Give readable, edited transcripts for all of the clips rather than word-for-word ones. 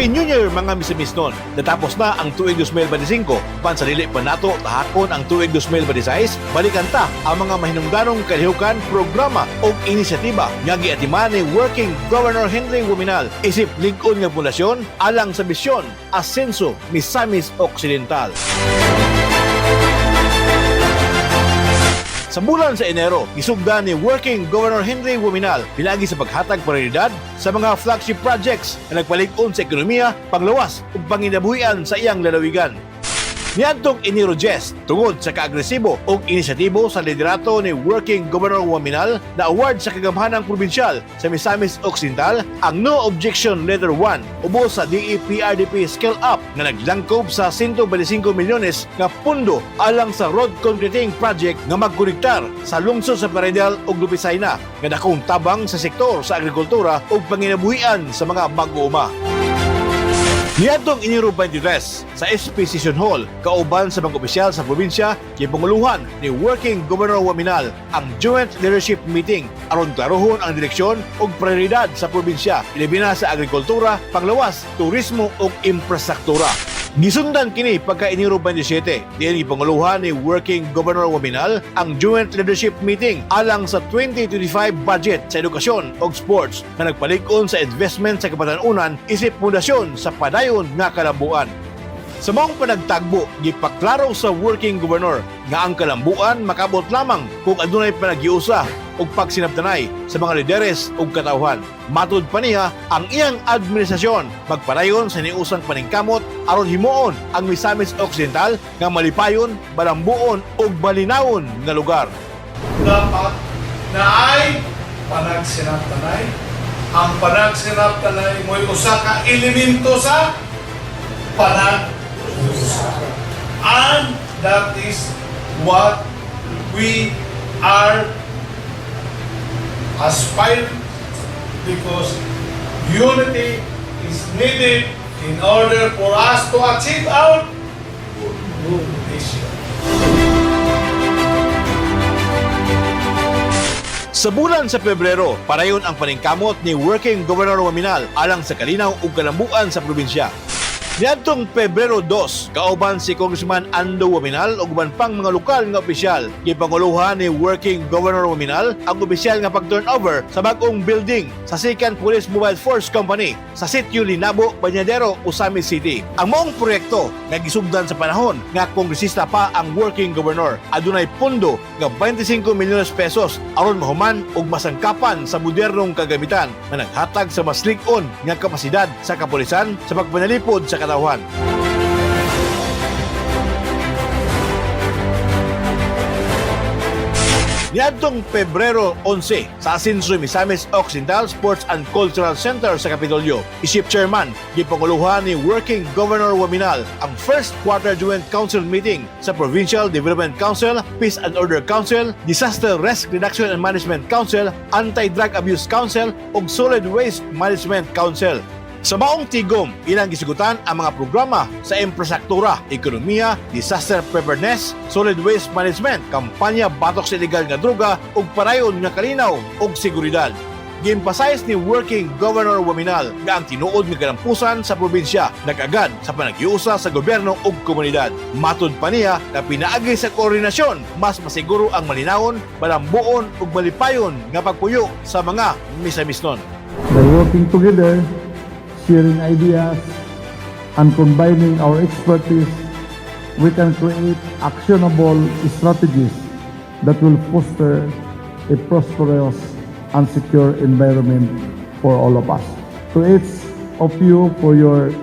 Happy New Year mga misamisnon! Natapos na ang tuig 2025, pansalili pa nato tahakon ang tuig 2026, balikan ta ang mga mahinungdanong kalihukan, programa o inisyatiba nga giatiman ni Working Governor Henry Wuminal isip lig-on nga pundasyon alang sa misyon Asenso Misamis Occidental. Sa bulan sa Enero, isugdan ni Working Governor Henry Wuminal pinagi sa paghatag prioridad sa mga flagship projects na nagpalig-on sa ekonomiya, panglawas ug panginabuhian sa iyang lalawigan. Niadtong Enero 10, tungod sa kaagresibo o inisyatibo sa liderato ni Working Governor Wuminal na award sa kagamhanang probinsyal sa Misamis Occidental ang No Objection Letter 1 ubos sa DEPRDP Scale Up na naglangkob sa 125 milyones nga pundo alang sa road concreting project nga magkonektar sa lungsod sa Paridel ug Lupisayna nga dakong tabang sa sektor sa agrikultura ug panginabuhian sa mga mag-uuma. Niadtong Enero 23 sa SP Session Hall, kauban sa mga opisyal sa probinsya, gipanguluhan ni Working Governor Wuminal ang Joint Leadership Meeting aron klarohon ang direksyon ug prioridad sa probinsya, ilabi na sa agrikultura, panglawas, turismo ug infrastruktura. Gisundan kini pagka Enero 27, diyan ipanguluhan ni Working Governor Wuminal ang Joint Leadership Meeting alang sa 2025 budget sa edukasyon ug sports na nagpalig-on sa investment sa kapatanunan isip pundasyon sa padayon nga kalambuan. Sa maong panagtagbo, gipaklaro sa Working Governor nga ang kalambuan makabot lamang kung adunay panagiusa ug pagsinabtanay sa mga lideres ug katawhan. Matud pa niya, ang iyang administrasyon magpadayon sa niusang paningkamot aron himuon ang Misamis Occidental nga malipayon, balambuon ug balinawon nga lugar. Dapat na ay panagsinabtanay. Ang panagsinabtanay mo'y usa ka elemento sa panag-usa. And that is what we are aspiring, because unity is needed in order for us to achieve our mission. Sa bulan sa Pebrero, parayon ang paningkamot ni Working Governor Wuminal alang sa kalinaw ug kalambuan sa probinsya. Niadtong Pebrero 2, kauban si Congressman Ando Wuminal ug uban pang mga lokal nga opisyal, gipanguluhan ni Working Governor Wuminal ang opisyal nga pag-turnover sa bag-ong building sa 2nd Police Mobile Force Company sa Sitio Linabo, Bañadero, Osamis City. Ang maong proyekto nga gisugdan sa panahon nga kongresista pa ang Working Governor, adunay pondo nga 25 milyones pesos aron mahuman ug masangkapan sa modernong kagamitan na naghatag sa mas lig-on nga kapasidad sa kapulisan sa pagpanalipod sa katawhan. Niadtong Pebrero 11 sa Asenso Misamis Occidental Sports and Cultural Center sa Kapitolyo, isip chairman, gipanguluhan ni Working Governor Wuminal ang first quarter joint council meeting sa Provincial Development Council, Peace and Order Council, Disaster Risk Reduction and Management Council, Anti-Drug Abuse Council ug Solid Waste Management Council. Sa maong tigom, ilang gisugutan ang mga programa sa infrastruktura, ekonomiya, disaster preparedness, solid waste management, kampanya batok sa illegal nga droga ug parayon nga kalinaw ug seguridad. Gi-emphasize ni Working Governor Wuminal nga ang tinuod nga kalampusan sa probinsya nag-agad sa panaghiusa sa gobyerno ug komunidad. Matud pa niya na pinaagi sa koordinasyon, mas masiguro ang malinawon, balambuon ug malipayon nga pagpuyo sa mga misamisnon. By working together, sharing ideas, and combining our expertise, we can create actionable strategies that will foster a prosperous and secure environment for all of us. To each of you for your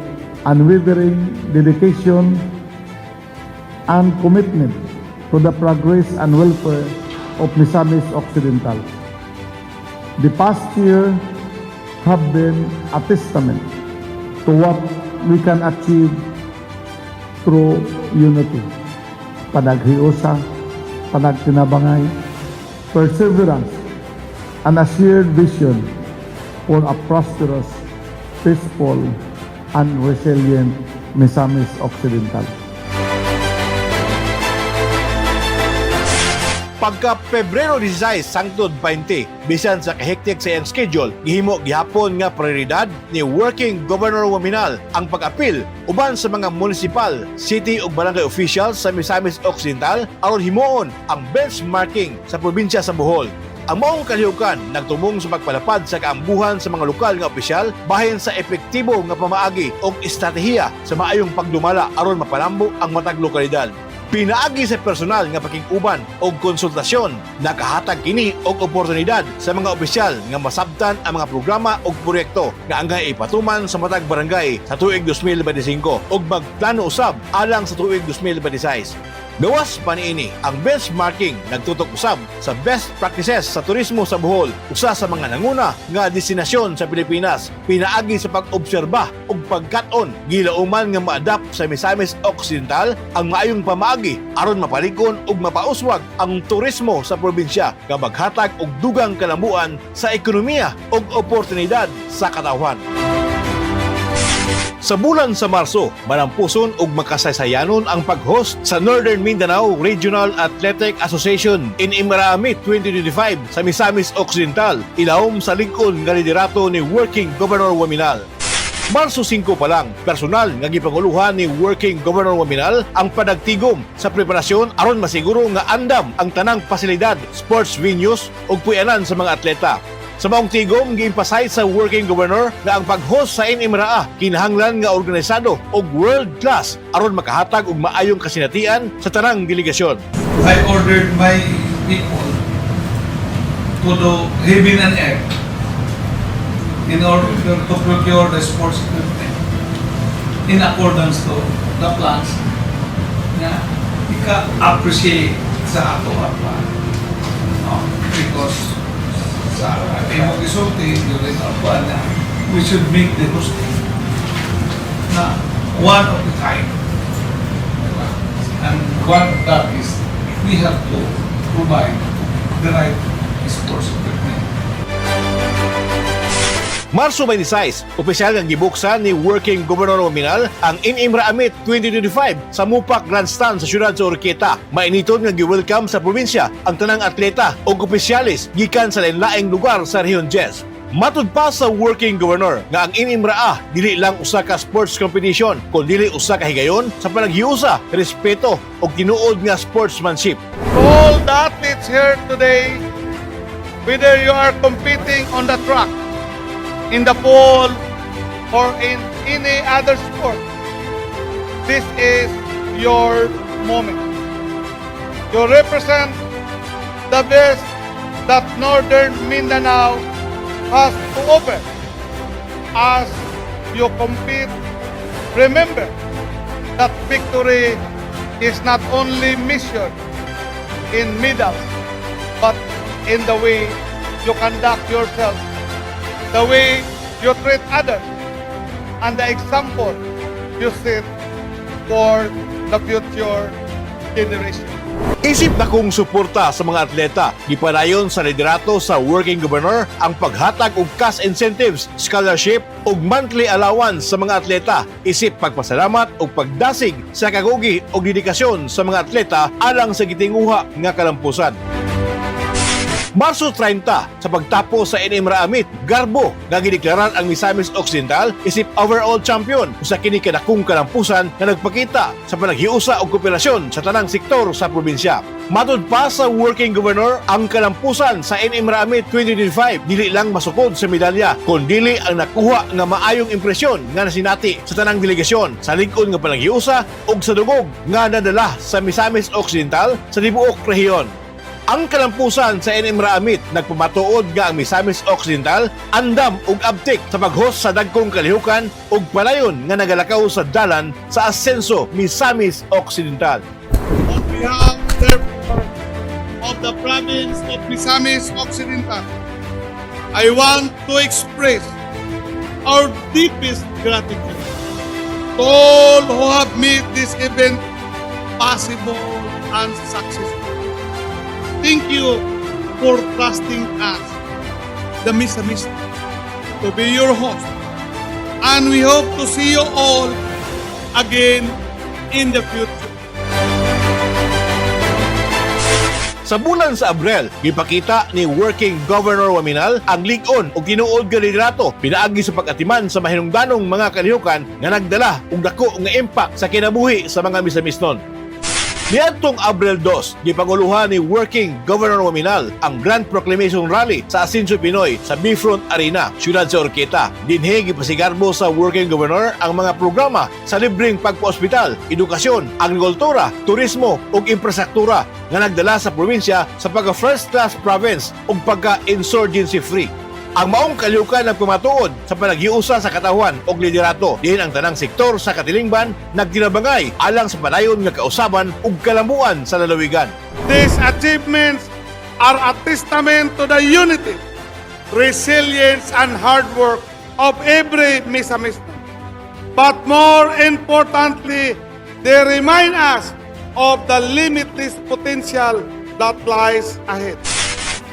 unwavering dedication and commitment to the progress and welfare of Misamis Occidental. The past year have been a testament to what we can achieve through unity, panaghiusa, panagtinabangay, perseverance, and a shared vision for a prosperous, peaceful, and resilient Misamis Occidental. Pagka Pebrero 16 sangtod 20, bisan sa kahektik sa iyang schedule, gihimo gihapon nga prioridad ni Working Governor Waminal ang pag-apil uban sa mga municipal, city ug barangay officials sa Misamis Occidental aron himuon ang benchmarking sa probinsya sa Bohol. Ang maong kalihukan nagtumong sa pagpalapad sa kaambuhan sa mga lokal nga opisyal bahin sa epektibo nga pamaagi o estratehiya sa maayong pagdumala aron mapalambo ang matag lokalidad. Pinaagi sa personal nga pakiguban o konsultasyon, nakahatag kini og oportunidad sa mga opisyal nga masabtan ang mga programa o proyekto nga angay ipatuman sa matag barangay sa tuig 2025 ug magplano usab alang sa tuig 2026. Gawas pa niini ang benchmarking nagtutok usab sa best practices sa turismo sa Bohol, usa sa mga nanguna nga destinasyon sa Pilipinas. Pinaagi sa pag-obserba ug pagkat-on gilauman nga ma-adapt sa Misamis Occidental ang maayong pamaagi aron mapalikon ug mapauswag ang turismo sa probinsya nga maghatag og dugang kalambuan sa ekonomiya ug oportunidad sa katawhan. Sa bulan sa Marso, manampuson ug makasaysayanon ang pag-host sa Northern Mindanao Regional Athletic Association in Imraamit 2025 sa Misamis Occidental, ilawom sa lingkod nga liderato ni Working Governor Waminal. Marso 5 pa lang, personal nga gipanguluhan ni Working Governor Waminal ang padagtigom sa preparasyon aron masiguro nga andam ang tanang pasilidad, sports venues ug puyanan sa mga atleta. Sa maong tigom, gi-emphasize sa Working Governor na ang pag-host sa Inimraa kinahanglan nga organisado og world class aron makahatag og maayong kasinatian sa tanang delegasyon. I ordered my people to do heaven and earth in order to procure the sports equipment in accordance to the plans na ika-appreciate sa ato ang plan. No? Because sa ating mag-isulti during our plan na we should make the hosting na one of the kind. Diba? And one of that is we have to provide the right sports equipment. Marso 26, opisyal nga gibuksan ni Working Governor Waminal ang Inimraamit 2025 sa Mupak Grandstand sa siyudad sa Oroquieta. Mainiton nga gi-welcome sa probinsya ang tanang atleta o opisyalis gikan sa lain-laing lugar sa Rehiyon 10. Matud pa sa Working Governor nga ang Inimraa dili lang usa ka sports competition kundi usa ka higayon sa panaghiusa, respeto ug tinuod nga sportsmanship. All the athletes here today, whether you are competing on the track, in the pool, or in any other sport, this is your moment. You represent the best that Northern Mindanao has to offer. As you compete, remember that victory is not only measured in medals, but in the way you conduct yourself, the way you treat others, and the example you set for the future generation. Isip na kong suporta sa mga atleta, gipadayon sa liderato sa Working Governor ang paghatag og cash incentives, scholarship ug monthly allowance sa mga atleta. Isip pagpasalamat ug pagdasig sa kagugi ug dedikasyon sa mga atleta alang sa gitinguha nga kalampusan. Marso 30, sa pagtapos sa Inimraamit, Garbo nga gideklarar ang Misamis Occidental isip overall champion sa kini kadakong kalampusan na nagpakita sa panaghiusa og kooperasyon sa tanang sektor sa probinsya. Matud pa sa Working Governor ang kalampusan sa Inimraamit 2025 dili lang masukod sa medalya kundi ang nakuha nga maayong impresyon nga nasinati sa tanang delegasyon sa lingkod nga panaghiusa ug sa dugog nga nadala sa Misamis Occidental sa tibuok rehiyon. Ang kalampusan sa Inimraamit nagpamatuod nga ang Misamis Occidental andam ug abtik sa pag-host sa dagkong kalihukan ug palayon nga nagalakaw sa dalan sa Asenso Misamis Occidental. On behalf, therefore, of the province of Misamis Occidental, I want to express our deepest gratitude to all who have made this event possible and successful. Thank you for trusting us, the Misamis, to be your host. And we hope to see you all again in the future. Sa Sa bulan sa Abril, ipakita ni Working Governor Waminal ang lig-on o tinuod nga liderato pinaagi sa pag-atiman sa mahinungdanong mga kalihukan nga nagdala og dako nga impact sa kinabuhi sa mga misamisnon. Niadtong Abril 2, gipanguluhan ni Working Governor Waminal ang Grand Proclamation Rally sa Asinso Pinoy sa Bifront Arena, siyudad sa Orqueta. Dinhi gipasigarbo sa Working Governor ang mga programa sa libreng pagpa-ospital, edukasyon, agrikultura, turismo ug infrastruktura nga nagdala sa probinsya sa pagka-first class province ug pagka-insurgency free. Ang maong kalihukan ng pumatuod sa panaghiusa sa katawhan o liderato diin ang tanang sektor sa katilingban nagtinabangay alang sa padayon nga kausaban ug kalamuan sa lalawigan. These achievements are a testament to the unity, resilience, and hard work of every Misamisnon. But more importantly, they remind us of the limitless potential that lies ahead.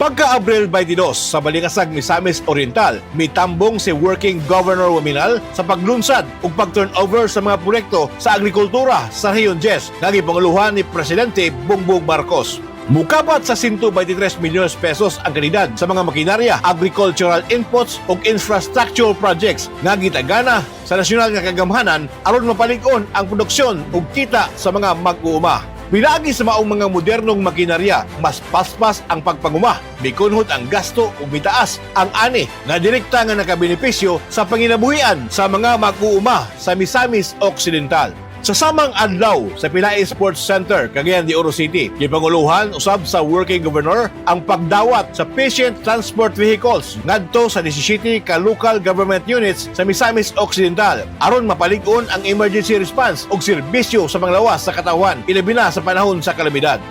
Pagka-Abril 22 sa Balingasag, Misamis Oriental, mitambong si Working Governor Waminal sa paglunsad ug pag-turnover sa mga proyekto sa agrikultura sa Rehiyon 10 nga gipanguluhan ni Presidente Bongbong Marcos. Mukapat sa 123 milyon pesos ang kalidad sa mga makinarya, agricultural inputs ug infrastructure projects nga gitagana sa nasyonal nga kagamhanan aron mapalig-on ang produksyon ug kita sa mga mag-uuma. Pinaagi sa maong mga modernong makinarya, mas paspas ang pagpanguma, bikunhot ang gasto ug mitaas ang ani nga direkta nga nakabenepisyo sa panginabuhian sa mga mag-uuma sa Misamis Occidental. Sa samang adlaw sa Pilay Sports Center, Cagayan de Oro City, gipanguluhan usab sa Working Governor ang pagdawat sa patient transport vehicles ngadto sa 17 ka local government units sa Misamis Occidental aron mapalig-on ang emergency response ug serbisyo sa mga lawas sa katawhan ilabi na sa panahon sa kalamidad.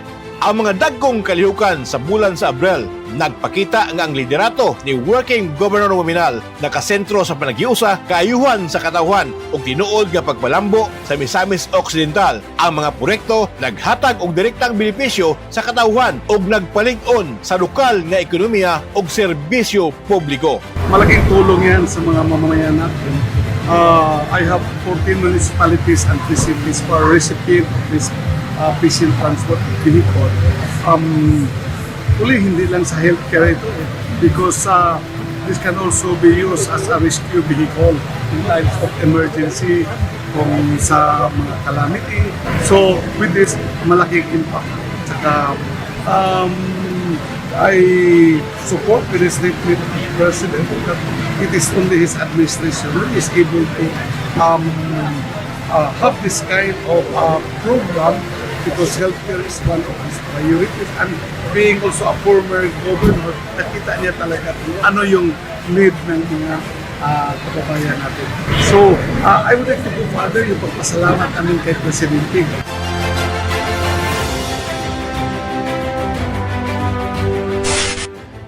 Ang mga dagkong kalihukan sa bulan sa Abril nagpakita nga ang liderato ni Working Governor Waminal nakasentro sa panaghiusa, kaayuhan sa katawhan ug tinuod nga pagpalambo sa Misamis Occidental. Ang mga proyekto naghatag og direktang benepisyo sa katawhan ug nagpalig-on sa lokal nga ekonomiya ug serbisyo publiko. Malaking tulong yan sa mga mamamayan natin. I have 14 municipalities and 3 cities for recipient of this patient transport vehicle. Uli, hindi lang sa healthcare ito because this can also be used as a rescue vehicle in times of emergency kung sa mga calamity. So with this, malaking impact. Saka, I support with the statement of the President that it is only his administration who is able to have this kind of program because healthcare is one of his priorities, and being also a former governor, nakita niya talaga ano yung need ng mga kababayan natin. So, I would like to go further yung pagpasalamat namin kay Presidente.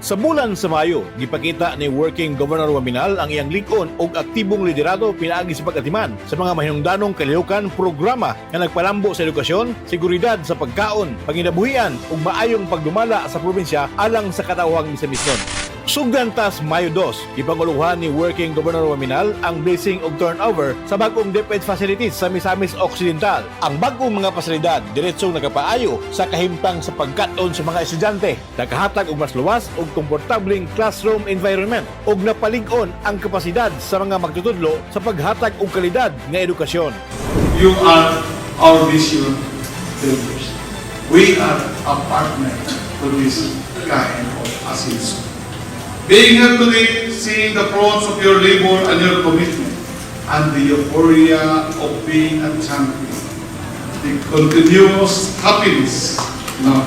Sa bulan sa Mayo, gipakita ni Working Governor Waminal ang iyang lig-on ug aktibong liderato pinaagi sa pag-atiman sa mga mahinungdanong kalihukan programa nga nagpalambo sa edukasyon, seguridad sa pagkaon, panginabuhian ug maayong pagdumala sa probinsya alang sa katawhang Misamisnon. Sugdan tas Mayo 2, gipanguluhan ni Working Governor Waminal ang blessing ug turnover sa bag-ong DepEd facilities sa Misamis Occidental. Ang bag-ong mga pasilidad diretsong nagapaayo sa kahimpang sa pagkat-on sa mga estudyante, nakahatag og mas luwas ug komportableng classroom environment ug napalig-on ang kapasidad sa mga magtutudlo sa paghatag og kalidad nga edukasyon. You are our vision builders. We are a partner to this kind of assistance. Being here today, seeing the fruits of your labor and your commitment, and the euphoria of being a champion, the continuous happiness now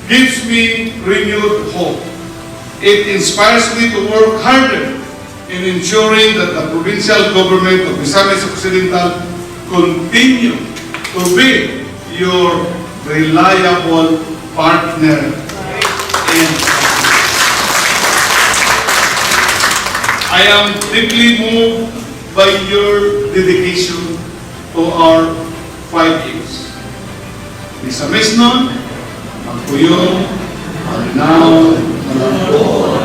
gives me renewed hope. It inspires me to work harder in ensuring that the provincial government of Misamis Occidental continue to be your reliable partner in I am deeply moved by your dedication to our 5 years. Misamisnon, Magpuyong, Malinao, Malambon,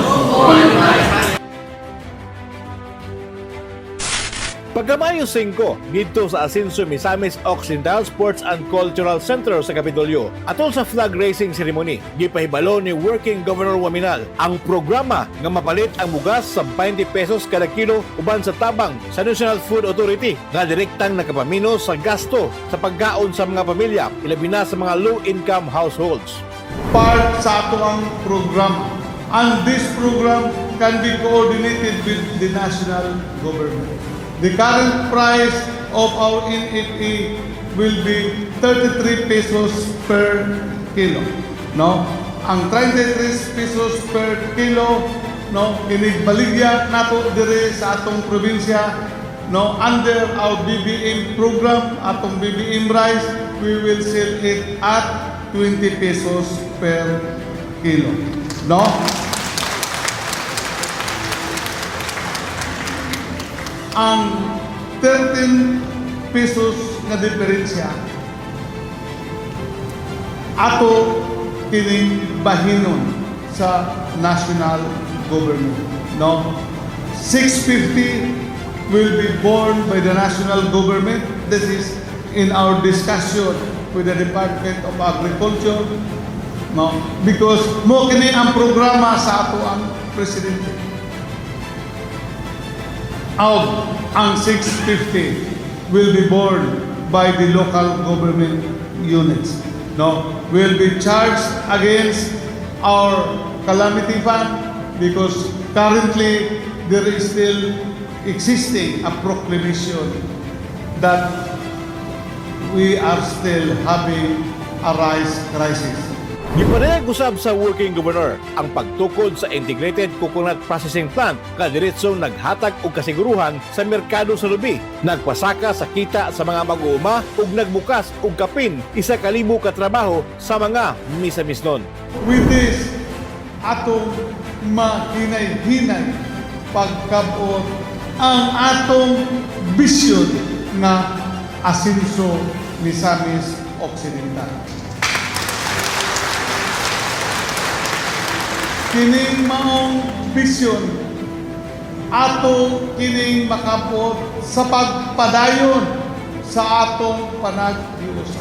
Pagkamayo 5, dito sa Asenso Misamis Occidental Sports and Cultural Center sa Kapitolyo, atol sa flag raising ceremony, gipahibalo ni Working Governor Waminal ang programa nga mapalit ang bugas sa 20 pesos kada kilo uban sa tabang sa National Food Authority nga direktang nakapamino sa gasto sa pagkaon sa mga pamilya, ilabi na sa mga low-income households. Part sa ato ang program. And this program can be coordinated with the national government. The current price of our NFA will be 33 pesos per kilo. No? Ang 33 pesos per kilo, no, kinigbaligya nato dire sa atong probinsya, no, under our BBM program, atong BBM rice, we will sell it at 20 pesos per kilo. No? Ang 13 pesos na diferensya ato kining bahinon sa national government. No? 650 will be borne by the national government. This is in our discussion with the Department of Agriculture. No? Because mo kini ang programa sa ato ang presidente. Ang 650 will be borne by the local government units. No, will be charged against our calamity fund because currently there is still existing a proclamation that we are still having a rice crisis. Gipanayag usab sa Working Governor ang pagtukod sa Integrated Coconut Processing Plant nga diretsong naghatag og kasiguruhan sa merkado sa lubi, nagpasaka sa kita sa mga mag-uuma ug nagbukas og kapin 1,000 ka trabaho sa mga misamisnon. With this, atong mahinay-hinay pagkabot ang atong vision nga Asenso Misamis Occidental. Kining maong vision ato kining makabot sa pagpadayon sa atong panaghiusa.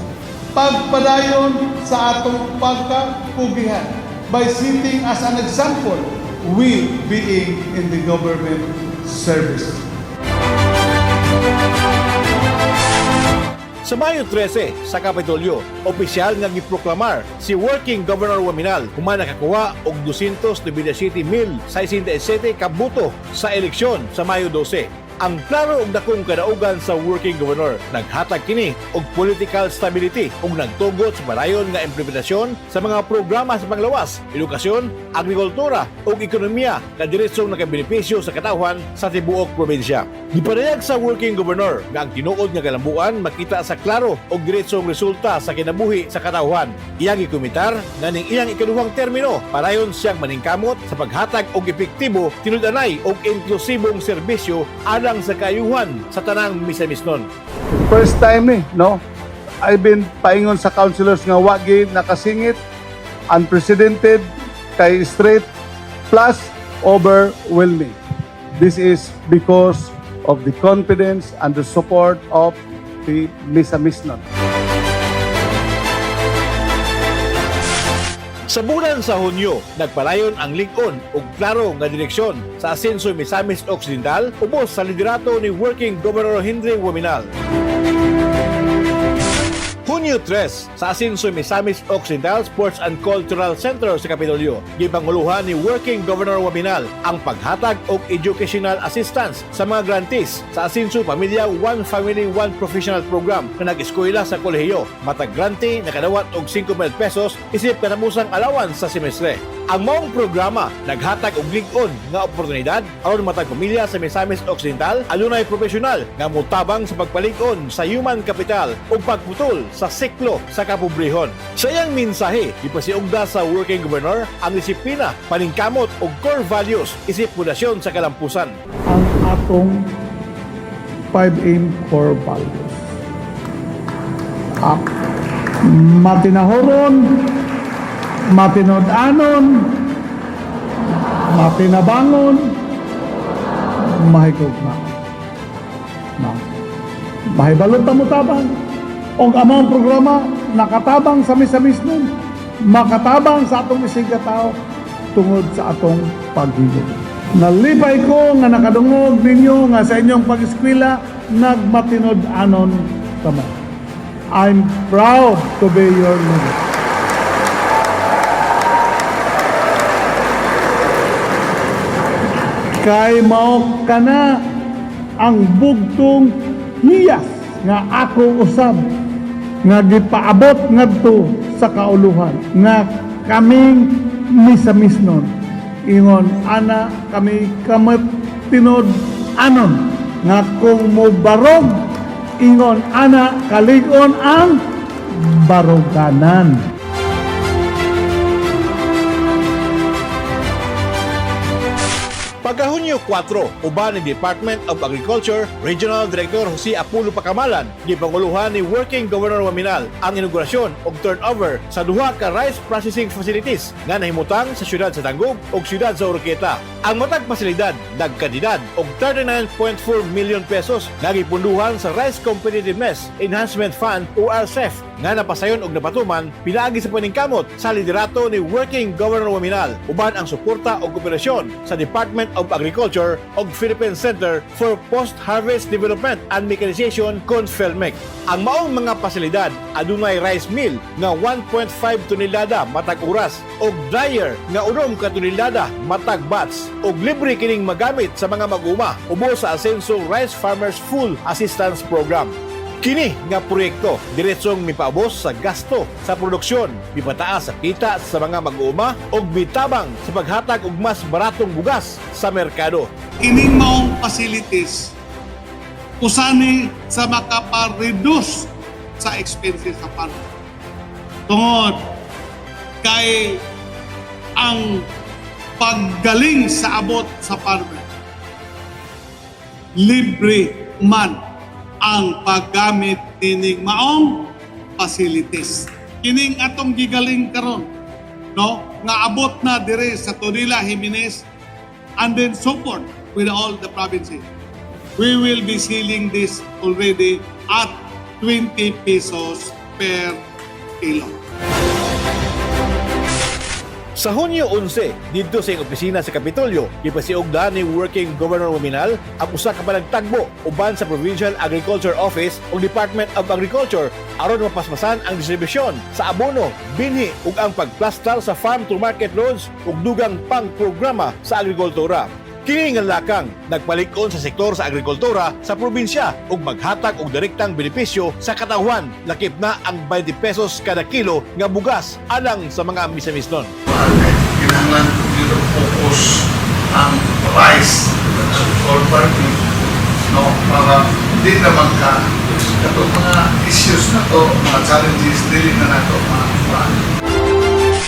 Pagpadayon sa atong pagkapugihan by setting as an example, we being in the government service. Sa Mayo 13 sa Kapitolyo, opisyal nga giproklamar si Working Governor Waminal human nakakuha og 297,067 ka boto sa eleksyon sa Mayo 12. Ang klaro og dakong kadaugan sa Working Governor naghatag kini og political stability ug nagtugot sa padayon nga implementasyon sa mga programa sa panglawas, edukasyon, agrikultura ug ekonomiya nga diretsong nakabenepisyo sa katawhan sa tibuok probinsya. Gipanayag sa Working Governor nga ang tinuod nga kalambuan makita sa klaro og diretsong resulta sa kinabuhi sa katawhan. Iyang gikomentar nga ning iyang ikaduhang termino padayon siyang maningkamot sa paghatag og epektibo, tinud-anay og inklusibong serbisyo alang sa kayuhan sa tanang misamisnon. First time no? I've been paingon sa councilors nga wagi nakasingit, unprecedented, kay straight, plus overwhelming. This is because of the confidence and the support of the misamisnon. Sa bulan sa Hunyo, nagpalayon ang lig-on ug klaro nga direksyon sa Asenso Misamis Occidental ubos sa liderato ni Working Governor Henry Waminal. Hunyo 3 sa Asenso Misamis Occidental Sports and Cultural Center sa Kapitolyo, gipanguluhan ni Working Governor Waminal ang paghatag og educational assistance sa mga grantees sa Asenso Pamilya One Family One Professional Program na nag-eskwela sa kolehiyo. Matag grante nakadawat og 5,000 pesos isip kanamusang allowance sa semestre. Ang maong programa naghatag og lig-on nga oportunidad aron matag pamilya sa Misamis Occidental adunay profesional nga motabang sa pagpalig-on sa human capital ug pagputol sa siklo sa kapobrehon. Sa iyang mensahe, ipasiugda sa Working Governor ang disiplina, paningkamot ug core values isip pundasyon sa kalampusan. Ang atong 5 core values. Matinahoron, matinod-anon, mapinabangon, mahigugma. No. Mahibalot na mo tabang. O amang programa, nakatabang sa misamis nun. Makatabang sa atong isig katao tungod sa atong paghigog. Nalipay ko nga nakadungog ninyo nga sa inyong pag-eskwela nagmatinod anon kamo. I'm proud to be your leader. Kay mao kana ang bugtong hiyas nga ako usab nga gipaabot ngadto sa kauluhan nga kaming misamisnon ingon ana kami tinod anon nga kung mobarog ingon ana kaligon ang baroganan. Pagkahunyo 4, uban ni Department of Agriculture, Regional Director Jose Apulo Pacamalan, gipanguluhan ni Working Governor Waminal ang inaugurasyon o turnover sa duha ka rice processing facilities nga nahimutang sa siyudad sa Tangub o siyudad sa Oroquieta. Ang matag pasilidad nagkandidad og 39.4 million pesos nga gipunduhan sa Rice Competitiveness Enhancement Fund o RCEF nga napasayon og napatuman pinaagi sa paningkamot sa liderato ni Working Governor Waminal uban ang suporta o kooperasyon sa Department of Agriculture ug Philippine Center for Post-Harvest Development and Mechanization CONFELMEC. Ang maong mga pasilidad adunay rice mill nga 1.5 tonelada matag oras ug dryer nga 1 ka tonelada matag batch ug libre kining magamit sa mga mag-uma ubos sa Asenso Rice Farmers Full Assistance Program. Kini nga proyekto diretsong mipaabos sa gasto sa produksyon, mipataas sa kita sa mga mag-uuma ug bitabang sa paghatag og mas baratong bugas sa merkado. Kining maong facilities usani sa makapareduce sa expenses sa farmer. Tungod kay ang paggaling sa abot sa farmer, libre man ang paggamit kining maong facilities. Kining atong gigaling karon, no, nga abot na dire sa Tonila, Jimenez, and then so forth with all the provinces. We will be selling this already at 20 pesos per kilo. Sa Hunyo 11, dito sa opisina sa Kapitolyo, ipasiugdan ni Working Governor Waminal ang usa ka panagtagbo uban sa Provincial Agriculture Office ug Department of Agriculture aron mapasmasan ang distribusyon sa abono, binhi ug ang pagplastar sa farm to market loans ug dugang pang-programa sa agrikultura. Kini nga lakang nagpalig-on sa sektor sa agrikultura sa probinsya ug maghatag og direktang benepisyo sa katawhan lakip na ang 20 pesos kada kilo nga bugas alang sa mga misamisnon. Kinahanglan dito focus ang rice or farming, no, para hindi naman katong mga issues na to, mga challenges dili na nato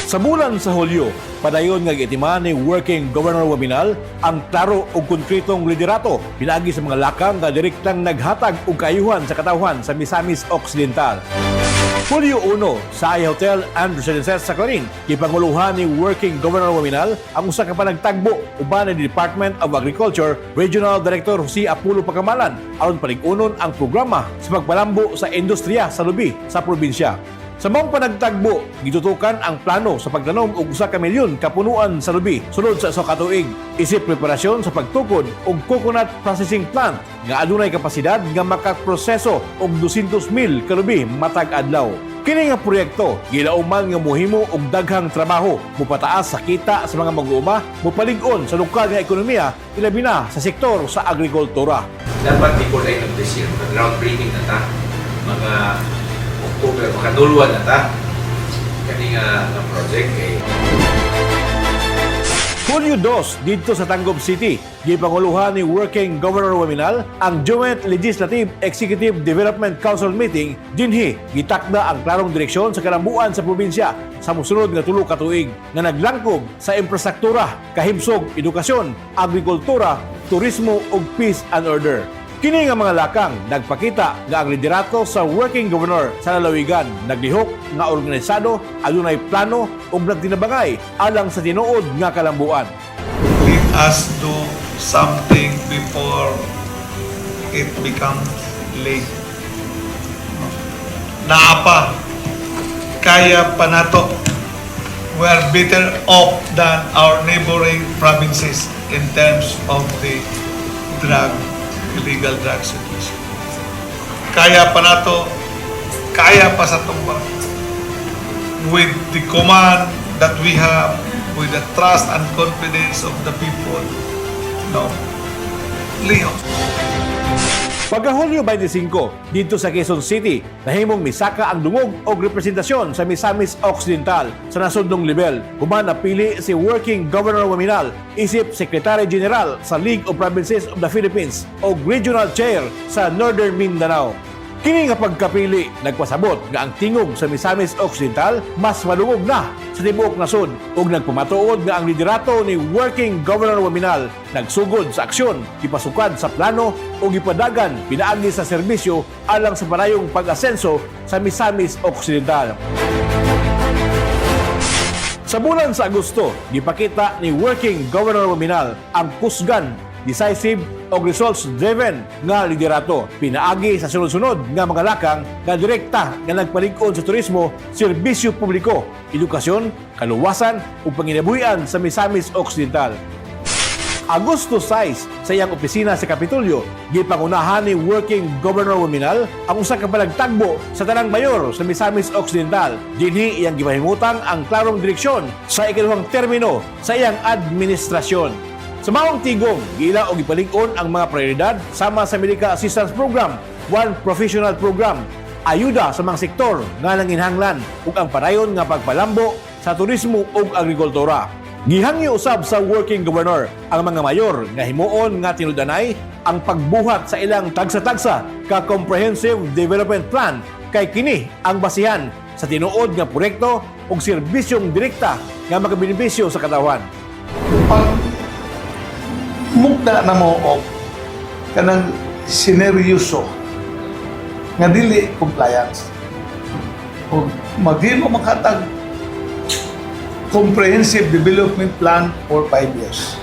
Sa bulan sa Hulyo, padayon nga giitiman ni Working Governor Waminal ang klaro ug konkretong liderato pinagi sa mga lakang nga direktang naghatag og kaayuhan sa katawhan sa Misamis Occidental. Hulyo 1 sa I Hotel and Residences sa Clarin, gipanguluhan ni Working Governor Waminal ang usa ka panagtagbo uban ni Department of Agriculture Regional Director Jose Apulo Pacamalan aron palig-unon ang programa sa pagpalambo sa industriya sa lubi sa probinsya. Sa maong panagtagbo, gitutukan ang plano sa pagtanom og 1 milyon ka punuan sa lubi sunod sa ka tuig. Isip preparasyon sa pagtukod og coconut processing plant nga adunay kapasidad nga makaproseso og 200,000 ka lubi matag adlaw. Kini nga proyekto gilauman nga mohimo og daghang trabaho, mupataas sa kita sa mga mag-uuma, mupalig-on sa lokal nga ekonomiya, ilabi na sa sektor sa agrikultura. Dapat before the end of this year, groundbreaking na ta, mga October, makaduluan na ta, kani nga project eh. Hulyo 2, dito sa Tangub City, gipanguluhan ni Working Governor Waminal ang Joint Legislative Executive Development Council meeting dinhi gitakda ang klarong direksyon sa kalambuan sa probinsya sa mosunod nga 3 ka tuig nga naglangkob sa infrastruktura, kahimsog, edukasyon, agrikultura, turismo ug peace and order. Kini nga mga lakang nagpakita nga ang liderato sa Working Governor sa lalawigan naglihok nga organisado, adunay plano ug nagtinabangay alang sa tinuod nga kalambuan. Let us do something before it becomes late. Naapa, kaya pa nato. We are better off than our neighboring provinces in terms of the illegal drug situation. Kaya pa nato, kaya pa sa tumbang. With the command that we have, with the trust and confidence of the people, no, Leo. Pagka-Hulyo 25, dito sa Quezon City, nahimong misaka ang dungog o representasyon sa Misamis Occidental sa nasundong level. Human napili si Working Governor Waminal, isip Secretary General sa League of Provinces of the Philippines o Regional Chair sa Northern Mindanao. Kini nga pagkapili nagpasabot nga ang tingog sa Misamis Occidental mas malungog na sa tibuok nasod ug nagpamatuod nga ang liderato ni Working Governor Waminal nagsugod sa aksyon, ipasukad sa plano ug ipadagan pinaagi sa serbisyo alang sa parayong pag-asenso sa Misamis Occidental. Sa bulan sa Agosto, gipakita ni Working Governor Waminal ang kusgan, decisive o results-driven nga liderato. Pinaagi sa sunod-sunod nga mga lakang nga direkta nga nagpalig-on sa turismo, serbisyo publiko, edukasyon, kaluwasan ug panginabuhian sa Misamis Occidental. Agosto 6 sa iyang opisina sa Kapitolyo, gipangunahan ni Working Governor Waminal ang usa ka panagtagbo sa tanang mayor sa Misamis Occidental. Dinhi iyang gipahimutan ang klarong direksyon sa ikaduhang termino sa iyang administrasyon. Sa maong tigong, gila o gipalig-on ang mga prioridad sama sa Medical Assistance Program, One Professional Program, ayuda sa mga sektor nga nanginhanglan ug ang padayon nga pagpalambo sa turismo ug agrikultura. Gihangyo usab sa Working Governor ang mga mayor nga himuon nga tinud-anay ang pagbuhat sa ilang tagsa-tagsa ka Comprehensive Development Plan kay kini ang basihan sa tinuod nga proyekto ug serbisyong direkta nga makabenepisyo sa katawan. Mugda na mo og kanang sineryoso nga dili compliance o magdi mo makatag comprehensive development plan for 5 years.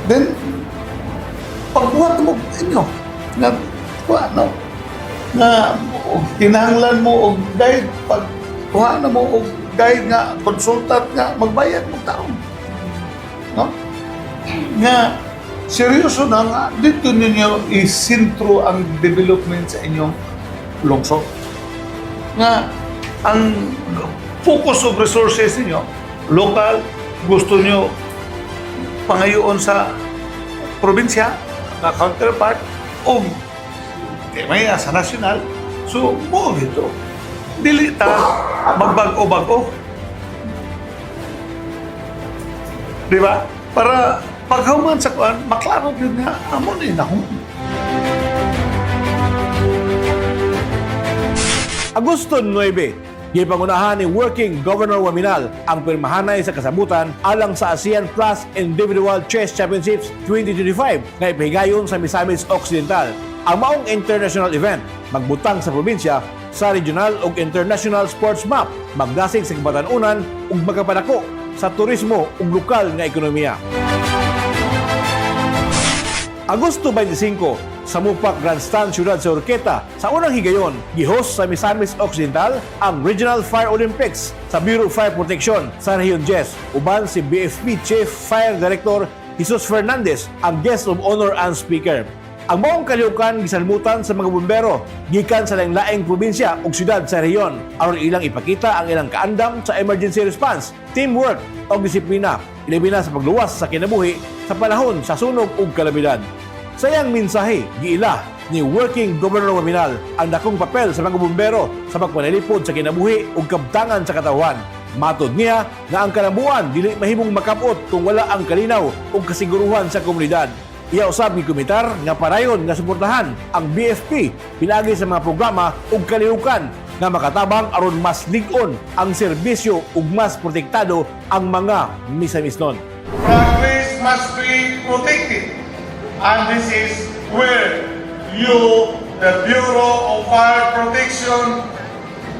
Then pagbuhat mo inyo nga ano nga kinahanglan mo og guide pag kuha na mo og guide nga consultant nga magbayad mo taon, no? Nga seryoso na nga dito ninyo isintro ang development sa inyong lungsod. Nga ang focus of resources ninyo local, gusto nyo pangayoon sa probinsya na counterpart o may sa nasyonal. So mo ito dili ta magbago-bago, di ba? Para paghuman sa kuan, maklaro yun nga, amo na yun. Agosto 9, gipangunahan ni Working Governor Waminal ang pirmahanay sa kasabutan alang sa ASEAN Plus Individual Chess Championships 2025 na ipahigayon sa Misamis Occidental. Ang maong international event magbutang sa probinsya sa regional ug international sports map, magdasig sa kabatanunan ug magapadako sa turismo ug lokal nga ekonomiya. Agosto 25, sa Mupak Grandstand Ciudad sa Urqueta, sa unang higayon, gihos sa Misamis Occidental ang Regional Fire Olympics sa Bureau of Fire Protection sa Rehiyon 10. Uban si BFP Chief Fire Director Jesus Fernandez ang guest of honor and speaker. Ang maong kalihukan gisalmutan sa mga bumbero gikan sa laing-laing probinsya ug syudad sa rehiyon aron ilang ipakita ang ilang kaandam sa emergency response, teamwork ug disiplina, ilabi na sa pagluwas sa kinabuhi sa panahon sa sunog ug kalamidad. Sa iyang mensahe, giila ni Working Governor Waminal ang dakong papel sa mga bumbero sa pagpanalipod sa kinabuhi ug kabtangan sa katawhan. Matod niya nga ang kalambuan dili mahimong makapot kung wala ang kalinaw ug kasiguruhan sa komunidad. Iya usab ni komitar nga parayon nga suportahan ang BFP pinagi sa mga programa ug kalihukan nga makatabang aron mas lig-on ang serbisyo ug mas protektado ang mga misamisnon. Countries must be protected, and this is where you, the Bureau of Fire Protection,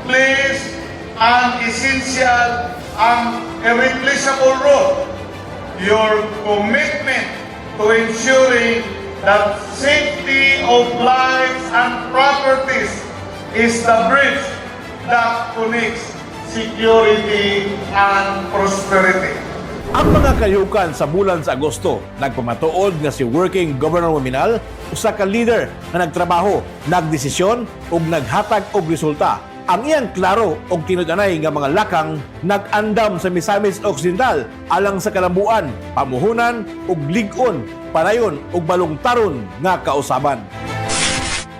plays an essential and irreplaceable role. Your commitment to ensuring that safety of lives and properties is the bridge that connects security and prosperity. Ang mga kayukan sa bulan sa Agosto, nagpamatuod nga si Working Governor Waminal, usa ka leader na nagtrabaho, nagdesisyon ug naghatag og resulta. Ang iyang klaro og tinud-anay nga mga lakang nag-andam sa Misamis Occidental alang sa kalambuan, pamuhunan ug lig-on, panayon ug balungtaron nga kausaban.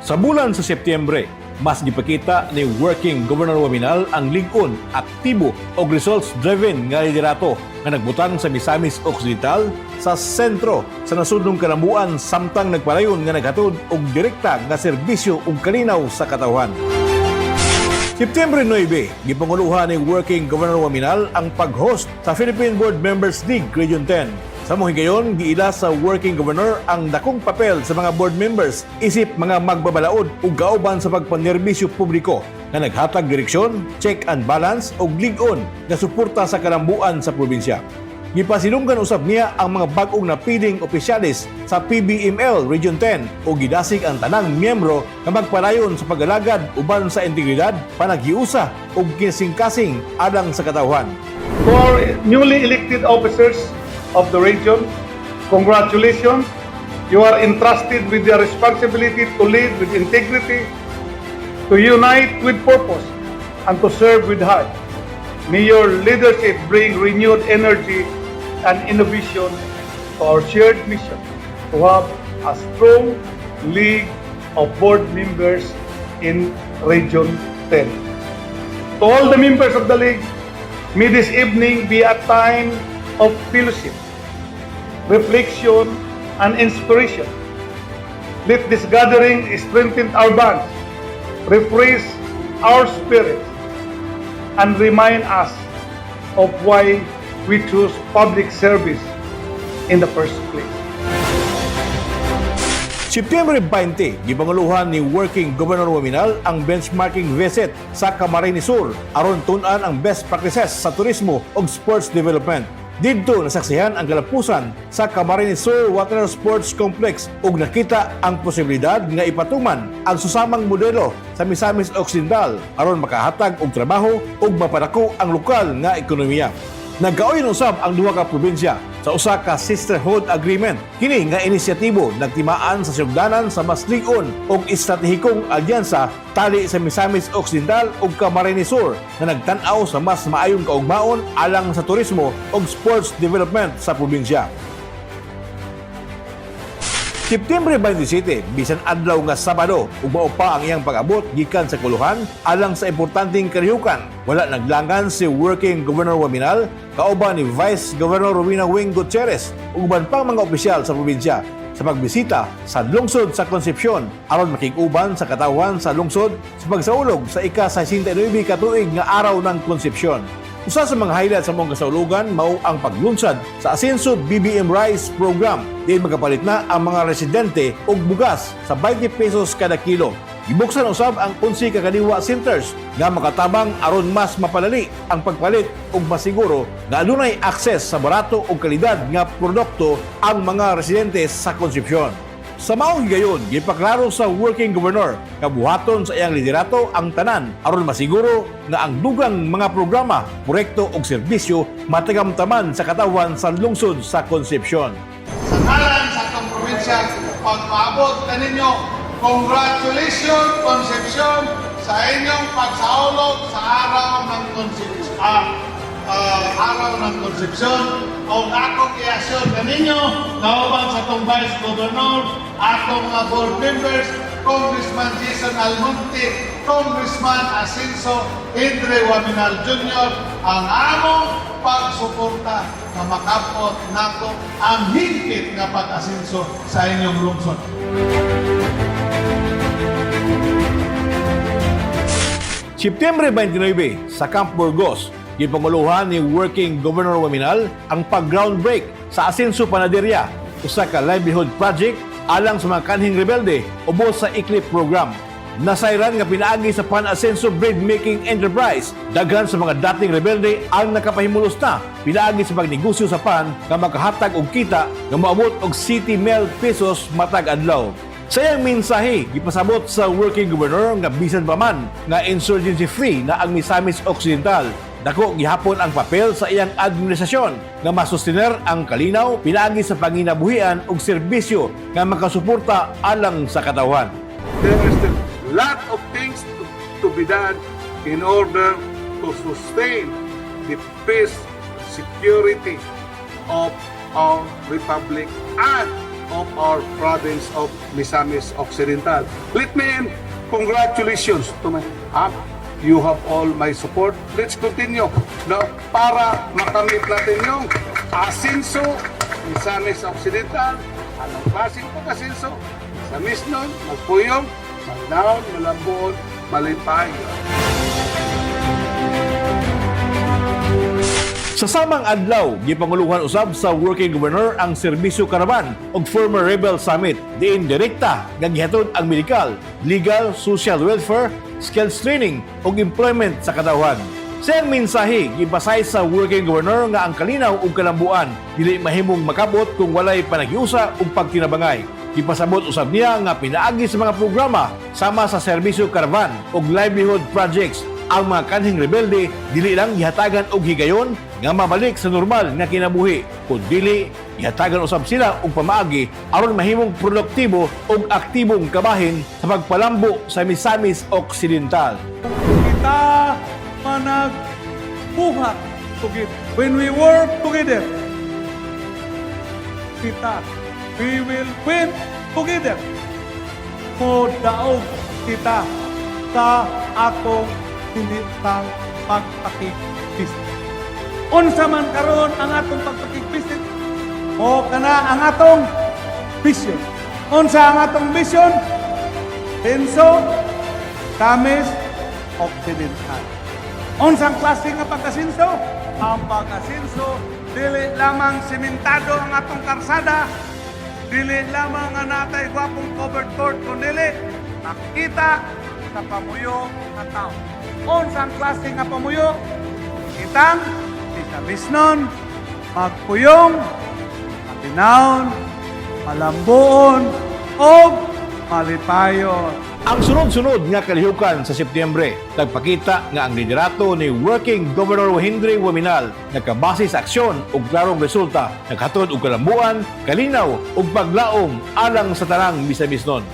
Sa bulan sa Setyembre, mas gipakita ni Working Governor Waminal ang lig-on, aktibo o results-driven nga liderato nga nagbutang sa Misamis Occidental sa sentro sa nasudnong kalambuan samtang nagparayon nga naghatod og direkta nga serbisyo ug kalinaw sa katawhan. September 9, gipanguluhan ni Working Governor Waminal ang pag-host sa Philippine Board Members League Region 10. Sa mga higayon, giila sa Working Governor ang dakong papel sa mga board members isip mga magbabalaod ug kauban sa pagpanerbisyo publiko na naghatag direksyon, check and balance ug lig-on nga suporta sa kalambuan sa probinsya. Gipasilunggan usab niya ang mga bag-ong napiling opisyalis sa PBML Region 10 o gidasig ang tanang miyembro nga magpadayon sa pag-alagad uban sa integridad, panaghiusa ug kising-kasing alang sa katawhan. For newly elected officers of the region, congratulations. You are entrusted with the responsibility to lead with integrity, to unite with purpose, and to serve with heart. May your leadership bring renewed energy and innovation to our shared mission to have a strong league of board members in Region 10. To all the members of the league, may this evening be a time of fellowship, reflection, and inspiration. Let this gathering strengthen our bonds, refresh our spirits, and remind us of why we choose public service in the first place. September 20, gipanguluhan ni Working Governor Waminal ang benchmarking visit sa Camarines Sur aron tun-an ang best practices sa turismo ug sports development. Dito nasaksihan ang kalapusan sa Camarines Sur Water Sports Complex ug nakita ang posibilidad nga ipatuman ang susamang modelo sa Misamis Occidental aron makahatag og trabaho ug mapadako ang lokal nga ekonomiya. Nagkaoy usab ang duha ka probinsya sa usa ka sisterhood agreement. Kini nga inisyatibo nagtimaan sa sugdanan sa mas lig-on ug estratehikong alyansa tali sa Misamis Occidental ug Camarines Sur na nagtan-aw sa mas maayong kaugmaon alang sa turismo ug sports development sa probinsya. September 27, bisan adlaw nga Sabado, ug mao pa ang iyang pag-abot gikan sa kuluhan alang sa importanteng kalihukan. Wala naglangan si Working Governor Waminal kauban ni Vice Governor Rowena Wing Gutierrez ug uban pang mga opisyal sa probinsya sa pagbisita sa lungsod sa Concepcion aron makig-uban sa katawhan sa lungsod sa pagsaulog sa ika-69 katuig nga araw ng Concepcion. Usa sa mga highlights sa mong kasaulugan mao ang paglunsad sa Asenso BBM Rice Program diin magapalit na ang mga residente og bugas sa 20 pesos kada kilo. Gibuksan usab ang 11 ka kaliwa centers nga makatabang aron mas mapalali ang pagpalit ug masiguro nga adunay akses sa barato ug kalidad nga produkto ang mga residente sa Concepcion. Sa maong higayon, gipaklaro sa Working Governor nga buhaton sa iyang liderato ang tanan aron masiguro nga ang dugang mga programa, proyekto ug serbisyo matagamtaman sa katawhan sa lungsod sa Concepcion. Sa ngalan sa atong probinsya, pagpaabot na ninyo, congratulations, Concepcion, sa inyong pagsaulog sa araw ng Concepcion. O akong iasyon na ninyo, nauban sa itong Vice Governor, atong mga board members, Congressman Jason Almonte, Congressman Asenso Andre Waminal Jr., ang among pagsuporta na makapot nato ang higpit nga pag-asenso sa inyong lungsod. September 29, sa Camp Burgos, gipanguluhan ni Working Governor Waminal ang pag-groundbreak sa Asenso Panaderia, usa ka livelihood project alang sa mga kanhing rebelde ubos sa ICLIP program. nasayran nga pinaagi sa Pan-Asenso Bread Making Enterprise. Daghan sa mga dating rebelde ang nakapahimulos na pinaagi sa pagnegosyo sa pan nga makahatag og kita nga moabot og 70 mil pesos matag adlaw. Sa iyang mensahe, gipasabot sa working governor nga bisan pa man nga insurgency free na ang Misamis Occidental. Dako gihapon ang papel sa iyang administrasyon nga masustener ang kalinaw pinaagi sa panginabuhian og serbisyo nga makasuporta alang sa katawhan. There is still a lot of things to be done in order to sustain the peace, security of our republic and of our province of Misamis Occidental. Let me end. Congratulations to my you have all my support. Let's continue no, para makamit natin yung Asenso, Misamis Occidental. Anong klaseng pag-asenso? Misamis nun, Magpuyong, Malinao, Malambon, Malipay. Sa samang adlaw, gipanguluhan usab sa working governor ang serbisyo karaban og former rebel summit diin direkta nga gihatod ang medical, legal, social welfare, skills training ug employment sa katawhan. Sa iyang mensahe, gipasay sa working governor nga ang kalinaw ug kalambuan dili mahimong makabot kung walay panagiusa ug pagtinabangay. Gipasabot usab niya nga pinaagi sa mga programa sama sa serbisyo karavan ug livelihood projects ang mga kanhing rebelde dili lang gihatagan og higayon nga mabalik sa normal nga kinabuhi, kundi gihatagan usab sila og pamaagi aron mahimong produktibo ug aktibong kabahin sa pagpalambo sa Misamis Occidental. Kita managbuhat together. When we work together, we will win together. Modaog kita sa atong hinitang pagpakikbisnes. Unsa man karon ang atong pagpakikbisnes, o kana ang atong vision. Unsa ang atong vision? Asenso, Misamis Occidental. Unsang klase nga pag-asenso? Ang pag-asenso, dili lamang simentado ang atong karsada, dili lamang nga natay gwapong covered court, kundi nakita sa pamuyo nga tao. Unsang klase nga pamuyo? Kitang Misamisnon, Magpuyong, Malinao, Malambuon, o Malipayon. Ang sunod-sunod nga kalihukan sa Setyembre, nagpakita nga ang liderato ni Working Governor Henry Waminal nagkabase sa aksyon ug klarong resulta, naghatod og kalambuan, kalinaw ug paglaom alang sa tanang Misamisnon.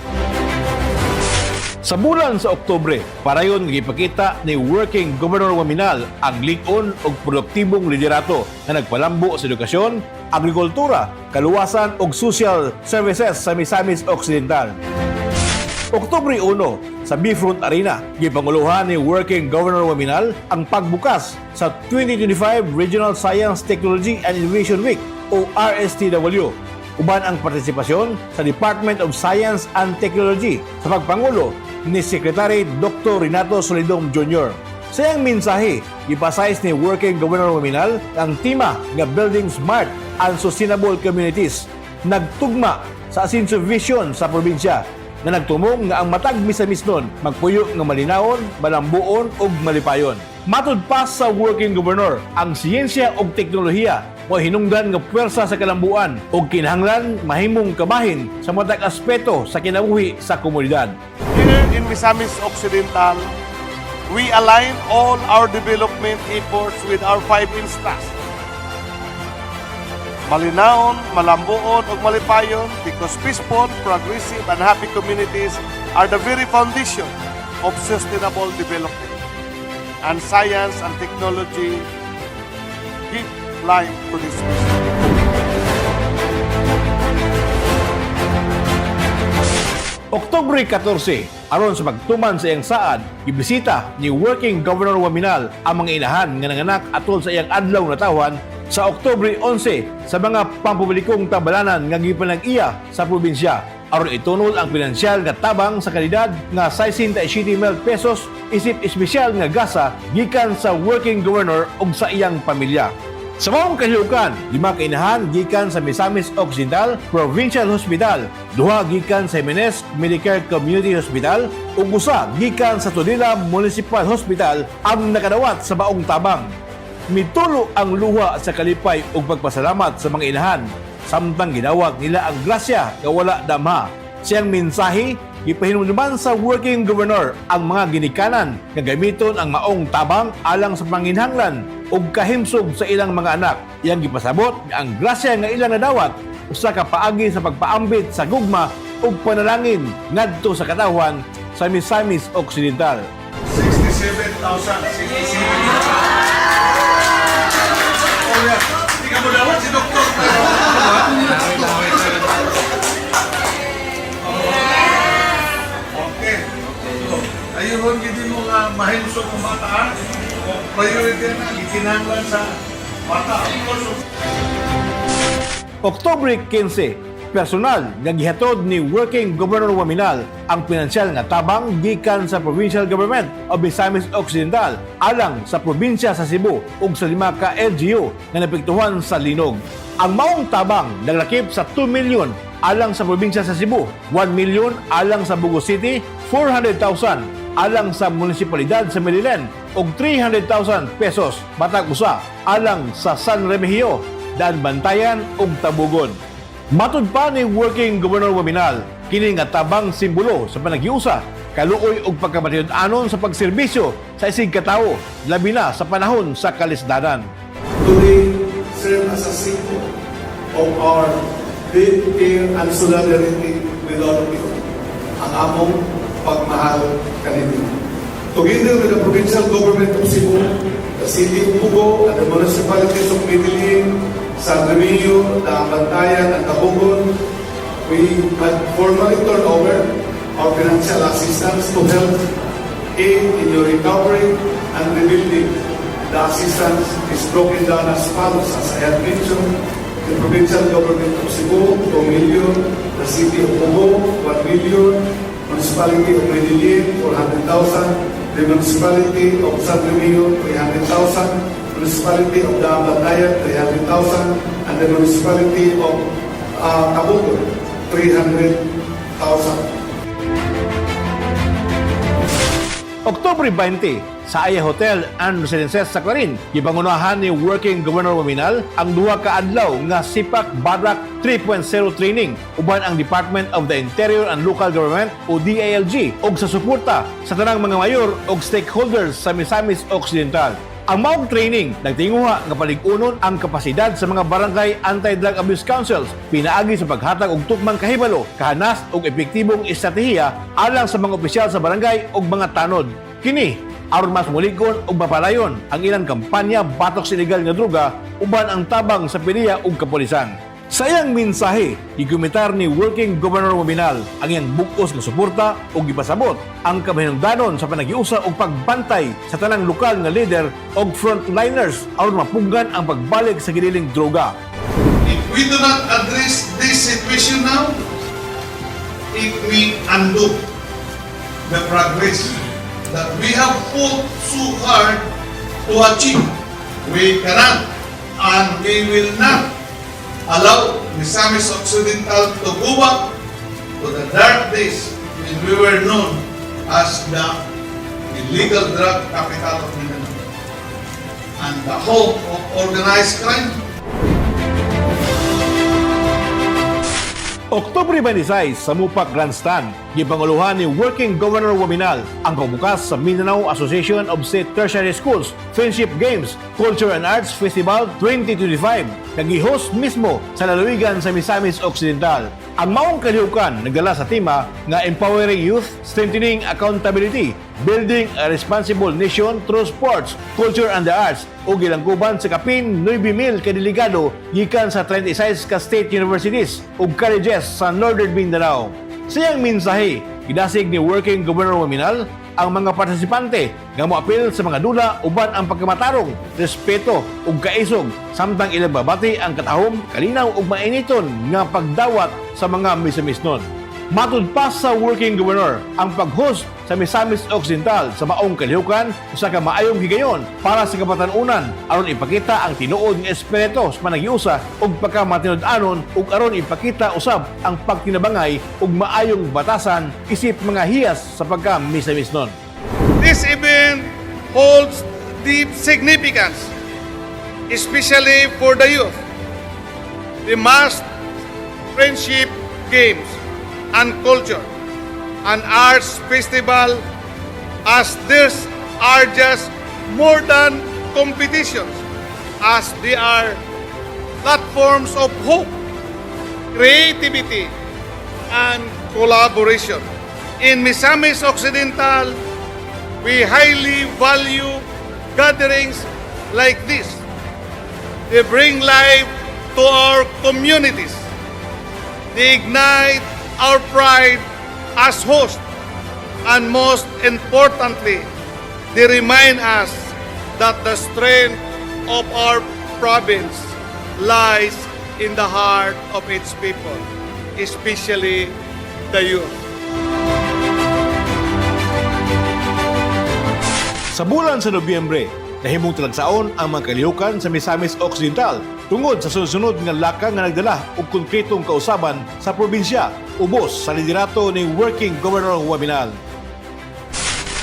Sa bulan sa Oktubre, parayon gipakita ni Working Governor Waminal ang lig-on ug produktibong liderato na nagpalambo sa edukasyon, agrikultura, kaluwasan ug social services sa Misamis Occidental. Oktubre 1, sa Bifront Arena, gipanguluhan ni Working Governor Waminal ang pagbukas sa 2025 Regional Science, Technology and Innovation Week o RSTW, uban ang partisipasyon sa Department of Science and Technology sa pagpangulo ni Secretary Dr. Renato Solidom Jr. Sa iyang mensahe, ipasayas ni Working Governor Waminal ang tema nga Building Smart and Sustainable Communities, nagtugma sa Asenso Vision sa probinsya na nagtumong nga ang matag Misamisnon magpuyo nga Malinawon, Malambuon ug Malipayon. Matud pa sa Working Governor, ang siyensya ug teknolohiya mo hinungdan nga puwersa sa kalambuan ug kinahanglan mahimong kabahin sa matag aspeto sa kinabuhi sa komunidad. Here in Misamis Occidental, we align all our development efforts with our 5 instas. Malinaon, Malambuon, ug Malipayon, because peaceful, progressive, and happy communities are the very foundation of sustainable development. And science and technology give life to this mission. Oktubre 14, aron sa pagtuman sa iyang saad, ibisita ni Working Governor Waminal ang mga inahan nga nanganak atol sa iyang adlaw na tawhan sa Oktubre 11 sa mga pampublikong tabalanan nga gipanag-iya sa probinsya aron itunol ang pinansyal nga tabang sa kalidad nga 67 mil pesos isip espesyal nga gasa gikan sa Working Governor ug sa iyang pamilya. Sa maong kahilukan, 5 kainahan gikan sa Misamis Occidental Provincial Hospital, 2 gikan sa Jimenez Medicare Community Hospital, ug 1 gikan sa Tudela Municipal Hospital ang nakadawat sa baong tabang. Mitulo ang luha sa kalipay ug pagpasalamat sa mga inahan, samtang ginawag nila ang grasya nga wala damha. Siyang mensahe ipahinumduman sa working governor ang mga ginikanan nga gamiton ang maong tabang alang sa panginhanglan ug kahimsog sa ilang mga anak. Iyang gipasabot nga ang grasya nga ilang nadawat usa ka paagi sa pagpaambit sa gugma ug panalangin ngadto sa katawan sa Misamis Occidental. 67,000. Oh, yeah. Hindi ka mo dawat si Doktor. Okay. So, ayun gidi mo nga mahimso ng bata. Ha? O priority na itinanglan sa bata. Oktubre 15, personal nga gihatod ni Working Governor Waminal ang pinansyal nga tabang gikan sa Provincial Government of Misamis Occidental alang sa probinsya sa Cebu ug sa 5 ka LGU nga napektuhan sa linog. Ang maong tabang naglakip sa 2 milyon alang sa probinsya sa Cebu, 1 milyon alang sa Bugo City, 400,000 alang sa munisipalidad sa Melilen ug 300,000 pesos matag usa alang sa San Remigio, Daan Bantayan ug Tabugon. Matud pa ni Working Governor Waminal, kini nga tabang simbolo sa panaghiusa, kaluoy ug pagkamatinud-anon sa pagserbisyo sa isig katao, labi na sa panahon sa kalisdanan. Today serve as a symbol of our deep care and solidarity with all of you. Ang among pagmahal kanino. Together with the provincial government of Cebu, the city of Bugo, and the municipalities of Medellin, San Remigio, Daan Bantayan, and Tabugon, we had formally turned over our financial assistance to help aid in your recovery and rebuilding. The assistance is broken down as follows, as I had mentioned: the provincial government of Cebu, 2 million; the city of Bugo, 1 million; municipality of Medellin, 400,000; the municipality of San Remigio, 300,000; municipality of Daan Bantayan, 300,000; and the municipality of Tabugon, 300,000. Oktubre 20, sa Aya Hotel and Residences sa Clarin, gipangunahan ni Working Governor Waminal ang 2 ka adlaw nga Sipak Barak 3.0 training uban ang Department of the Interior and Local Government o DILG ug sa suporta sa tanang mga mayor ug stakeholders sa Misamis Occidental. Ang maong training nagtinguha nga palig-unon ang kapasidad sa mga barangay Anti-Drug Abuse Councils pinaagi sa paghatag og tukmang kahibalo, kahanas ug epektibong estratehiya alang sa mga opisyal sa barangay ug mga tanod. Kini aron mas mulikon ug mapalayon ang ilang kampanya batok sa ilegal nga droga uban ang tabang sa piliya ug kapulisan. Sa iyang mensahe, gigumitar ni Working Governor Waminal ang iyang bukos nga suporta ug gipasabot ang kabahinungdanon sa panaghiusa ug pagbantay sa tanang lokal nga leader ug frontliners aron mapunggan ang pagbalik sa giniling droga. If we do not address this situation now, it will undo the progress that we have fought so hard to achieve. We cannot and we will not allow Misamis Occidental to go back to the dark days when we were known as the illegal drug capital of Mindanao and the home of organized crime. Oktubre 26 sa Mupak Grandstand, gipanguluhan ni Working Governor Waminal ang pagbukas sa Mindanao Association of State Tertiary Schools Friendship Games Culture and Arts Festival 2025 na gi-host mismo sa lalawigan sa Misamis Occidental. Ang maong kalihukan nagdala sa tema nga Empowering Youth, Strengthening Accountability, Building a Responsible Nation Through Sports, Culture and the Arts o gilangkuban sa kapin 9,000 ka delegado gikan sa 36 ka state universities ug colleges sa Northern Mindanao. Sa iyang mensahe, gidasig ni Working Governor Waminal ang mga partisipante nga moapil sa mga dula uban ang pagkamatarong, respeto ug kaisog samtang ilang babati ang katahom, kalinaw ug mainiton nga pagdawat sa mga misamisnon. Matud pa sa working governor ang pag-host sa Misamis Occidental sa maong kalihukan usa ka maayong higayon para sa kabatan-unan aron ipakita ang tinuod nga espiritu sa panagiusa ug pagkamatinud-anon ug aron ipakita usab ang pagtinabangay ug maayong batasan isip mga hiyas sa pagka-misamisnon. This event holds deep significance, especially for the youth. The mass friendship games and culture and arts festival, as these are just more than competitions, as they are platforms of hope, creativity, and collaboration. In Misamis Occidental, we highly value gatherings like this. They bring life to our communities. They ignite our pride as hosts. And most importantly, they remind us that the strength of our province lies in the heart of its people, especially the youth. Sa bulan sa Nobyembre, nahimong talagsaon ang mga kalihukan sa Misamis Occidental tungod sa sunod-sunod nga laka nga nagdala og konkretong kausaban sa probinsya ubos sa liderato ni Working Governor Waminal.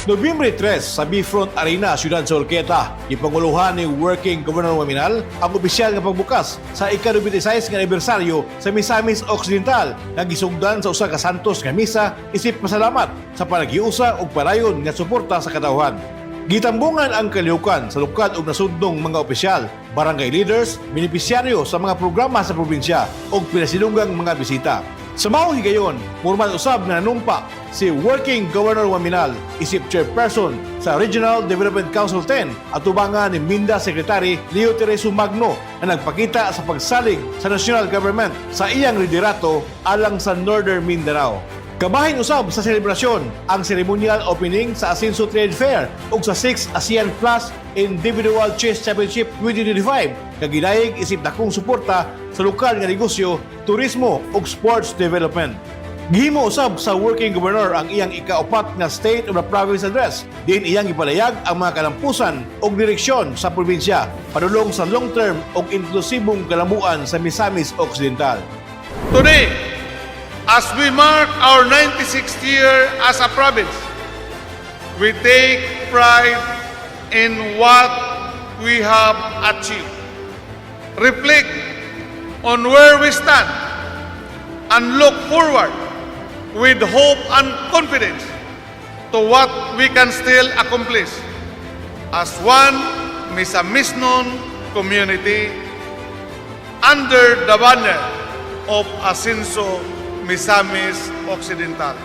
Nobyembre 3 sa Bifront Arena, Ciudad sa Orqueta, ipanguluhan ni Working Governor Waminal ang opisyal nga pagbukas sa ika-26 nga anibersaryo sa Misamis Occidental nga gisugdan sa usa ka santos nga misa isip pasalamat sa panagiusa ug padayon nga suporta sa katawhan. Gitambungan ang kalihukan sa lukad ug nasudnong mga opisyal, barangay leaders, benepisyaryo sa mga programa sa probinsya ug pinasilunggang mga bisita. Sa maong higayon, formal usab na nanumpa si Working Governor Waminal isip chairperson sa Regional Development Council 10 at tubangan ni Minda Secretary Leo Tereso Magno na nagpakita sa pagsalig sa national government sa iyang liderato alang sa Northern Mindanao. Kabahin usab sa selebrasyon ang ceremonial opening sa Asenso Trade Fair ug sa 6th ASEAN Plus Individual Chess Championship 2025 nga gidayeg isip dakong suporta sa lokal nga negosyo, turismo ug sports development. Gihimo usab sa Working Governor ang iyang ika-4 nga State of the Province Address din iyang ipalayag ang mga kalampusan ug direksyon sa probinsya padulong sa long-term ug inklusibong kalambuan sa Misamis Occidental. Today, as we mark our 96th year as a province, we take pride in what we have achieved. Reflect on where we stand and look forward with hope and confidence to what we can still accomplish as one Misamisnon community under the banner of Asenso Misamis Occidental.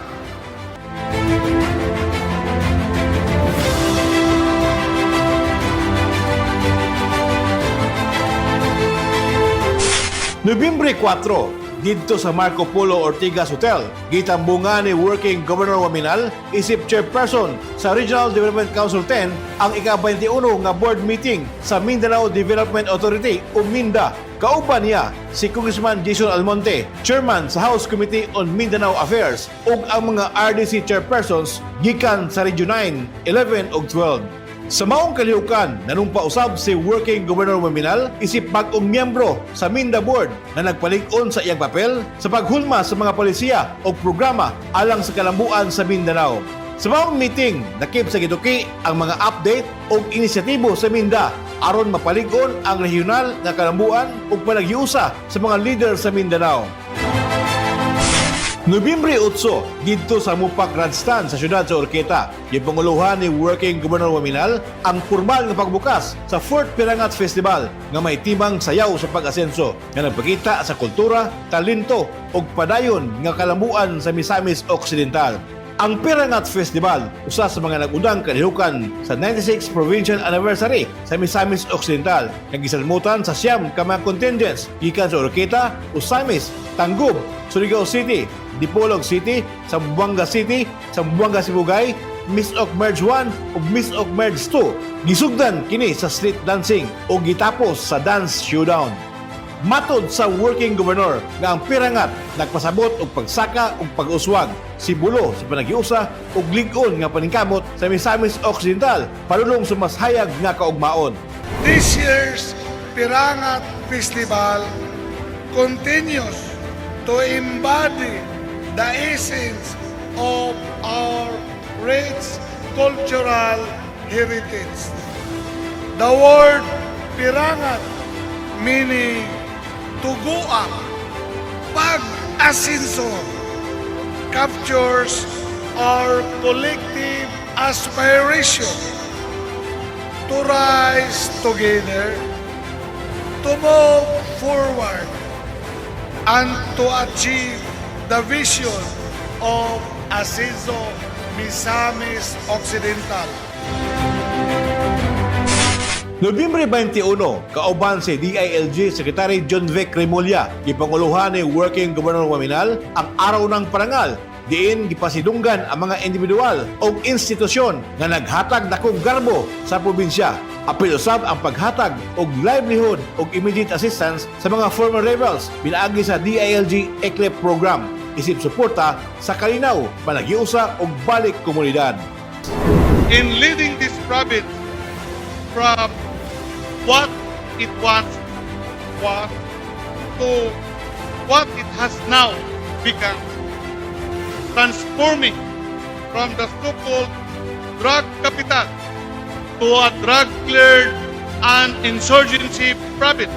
Nobyembre 4, didto sa Marco Polo Ortigas Hotel, gitambungan ni Working Governor Waminal isip chairperson sa Regional Development Council 10 ang ika-21 nga board meeting sa Mindanao Development Authority o MINDA. Kauban niya si Congressman Jason Almonte, chairman sa House Committee on Mindanao Affairs ug ang mga RDC chairpersons gikan sa Region 9, 11 ug 12. Sa maong kalihukan, nanumpa usab si Working Governor Waminal isip bag-ong miyembro sa Minda Board na nagpalig-on sa iyang papel sa paghulma sa mga polisiya o programa alang sa kalambuan sa Mindanao. Sa maong meeting, nakip sa gituki ang mga update o inisyatibo sa Minda aron mapalig-on ang regional nga kalambuan o panagiusa sa mga leader sa Mindanao. Nobyembre 8, dito sa Mupak Grandstand sa Ciudad sa Orqueta, gipanguluhan ni Working Governor Waminal ang formal nga pagbukas sa 4th Pirangat Festival nga may timang sayaw sa pag-asenso nga nagpakita sa kultura, talento ug padayon nga kalambuan sa Misamis Occidental. Ang Pirangat Festival, usa sa mga nag-unang kalihukan sa 96th Provincial Anniversary sa Misamis Occidental, nga gisalmutan sa siyam ka mga contingents gikan sa Orqueta, Usamis, Tangub, Surigao City, Dipolog City, Zamboanga City, Zamboanga Sibugay, Miss Ok Merge 1 ug Miss Ok Merge 2. Gisugdan kini sa street dancing o gitapos sa dance showdown. Matod sa working governor nga ang pirangat nagpasabot og pagsaka ug pag-uswag sibulo sa panagiusa ug lig-on nga paningkamot sa Misamis Occidental padulong sa mas hayag nga kaugmaon. This year's Pirangat Festival continues to embody the essence of our rich cultural heritage. The word Pirangat, meaning tuguan, pag-asinso, captures our collective aspiration to rise together, to move forward, and to achieve the vision of Ascenso Misamis Occidental. Nobyembre 21, kauban si DILG Secretary John Vic Remulla, gipanguluhan ni Working Governor Waminal ang Araw ng Parangal, diin gipasidunggan ang mga individual o institusyon nga naghatag dakong garbo sa probinsya. Apil usab ang paghatag og livelihood og immediate assistance sa mga former rebels pinaagi sa DILG ECLEP program, isip suporta sa kalinaw, panagiusa og balik komunidad. In leading this province from what it once was to what it has now become, transforming from the so-called drug capital to a drug-cleared and insurgency province,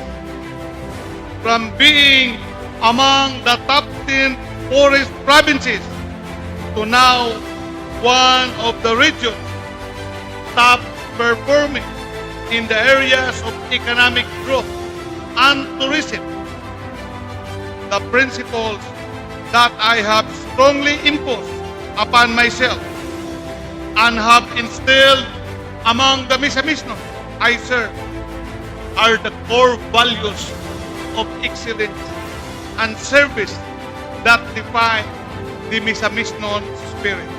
from being among the top 10 poorest provinces to now one of the region's top performing in the areas of economic growth and tourism. The principles that I have strongly imposed upon myself and have instilled among the Misamisno I serve are the core values of excellence and service that define the Misamisnon spirit.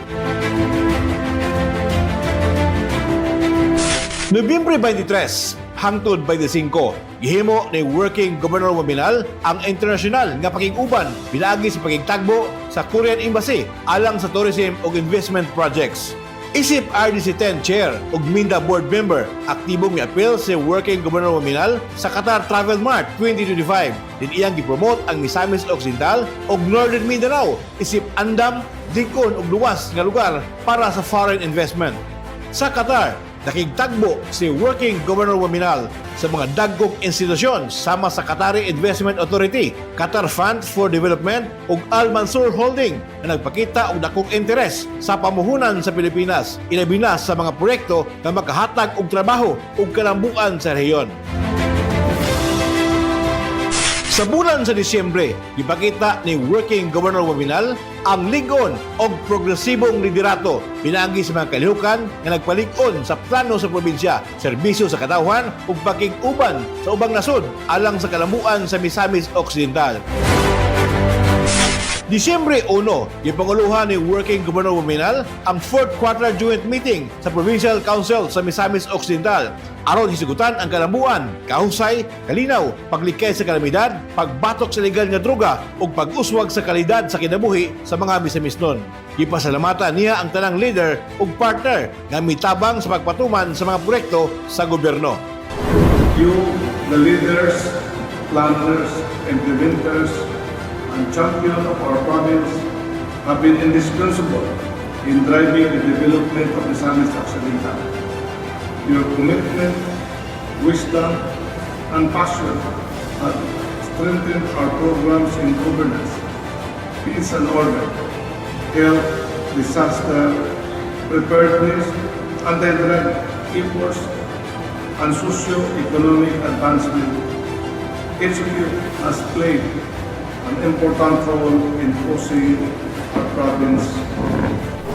Nobyembre 23 hangtod 25, gihimo ni Working Governor Waminal ang internasyonal nga pakiguban pinaagi sa pagigtagbo sa Korean Embassy alang sa tourism ug investment projects. Isip RDC-10 Chair ug Minda Board Member, aktibong miapil si Working Governor Waminal sa Qatar Travel Mart 2025. Din iyang gipromote ang Misamis Occidental ug Northern Mindanao isip andam, dikon ug luwas nga lugar para sa foreign investment. Sa Qatar, nakigtagbo si Working Governor Waminal sa mga dagkong institusyon sama sa Qatari Investment Authority, Qatar Fund for Development ug Al Mansur Holding na nagpakita og dakong interes sa pamuhunan sa Pilipinas, ilabi na sa mga proyekto na makahatag og trabaho ug kalambuan sa rehiyon. Sa bulan sa Disyembre, gipakita ni Working Governor Waminal ang ligon og progresibong liderato pinaagi sa mga kalihukan nga nagpalig-on sa plano sa probinsya, serbisyo sa katawhan ug pakig-uban sa ubang nasod alang sa kalambuan sa Misamis Occidental. Disyembre 1, gipanguluhan ni Working Governor Waminal ang 4th Quarter Joint Meeting sa Provincial Council sa Misamis Occidental aron hisigutan ang kalambuan, kahusay, kalinaw, paglikay sa kalamidad, pagbatok sa legal nga droga ug pag-uswag sa kalidad sa kinabuhi sa mga Misamisnon. Gipasalamatan niya ang tanang leader ug partner nga mitabang sa pagpatuman sa mga proyekto sa gobyerno. You, the leaders, planners, implementers, and champion of our province have been indispensable in driving the development of the Misamis Occidental. Your commitment, wisdom, and passion have strengthened our programs in governance, peace and order, health, disaster, preparedness, anti-drug efforts, and socio-economic advancement. Each of you has played an important role in pushing our province.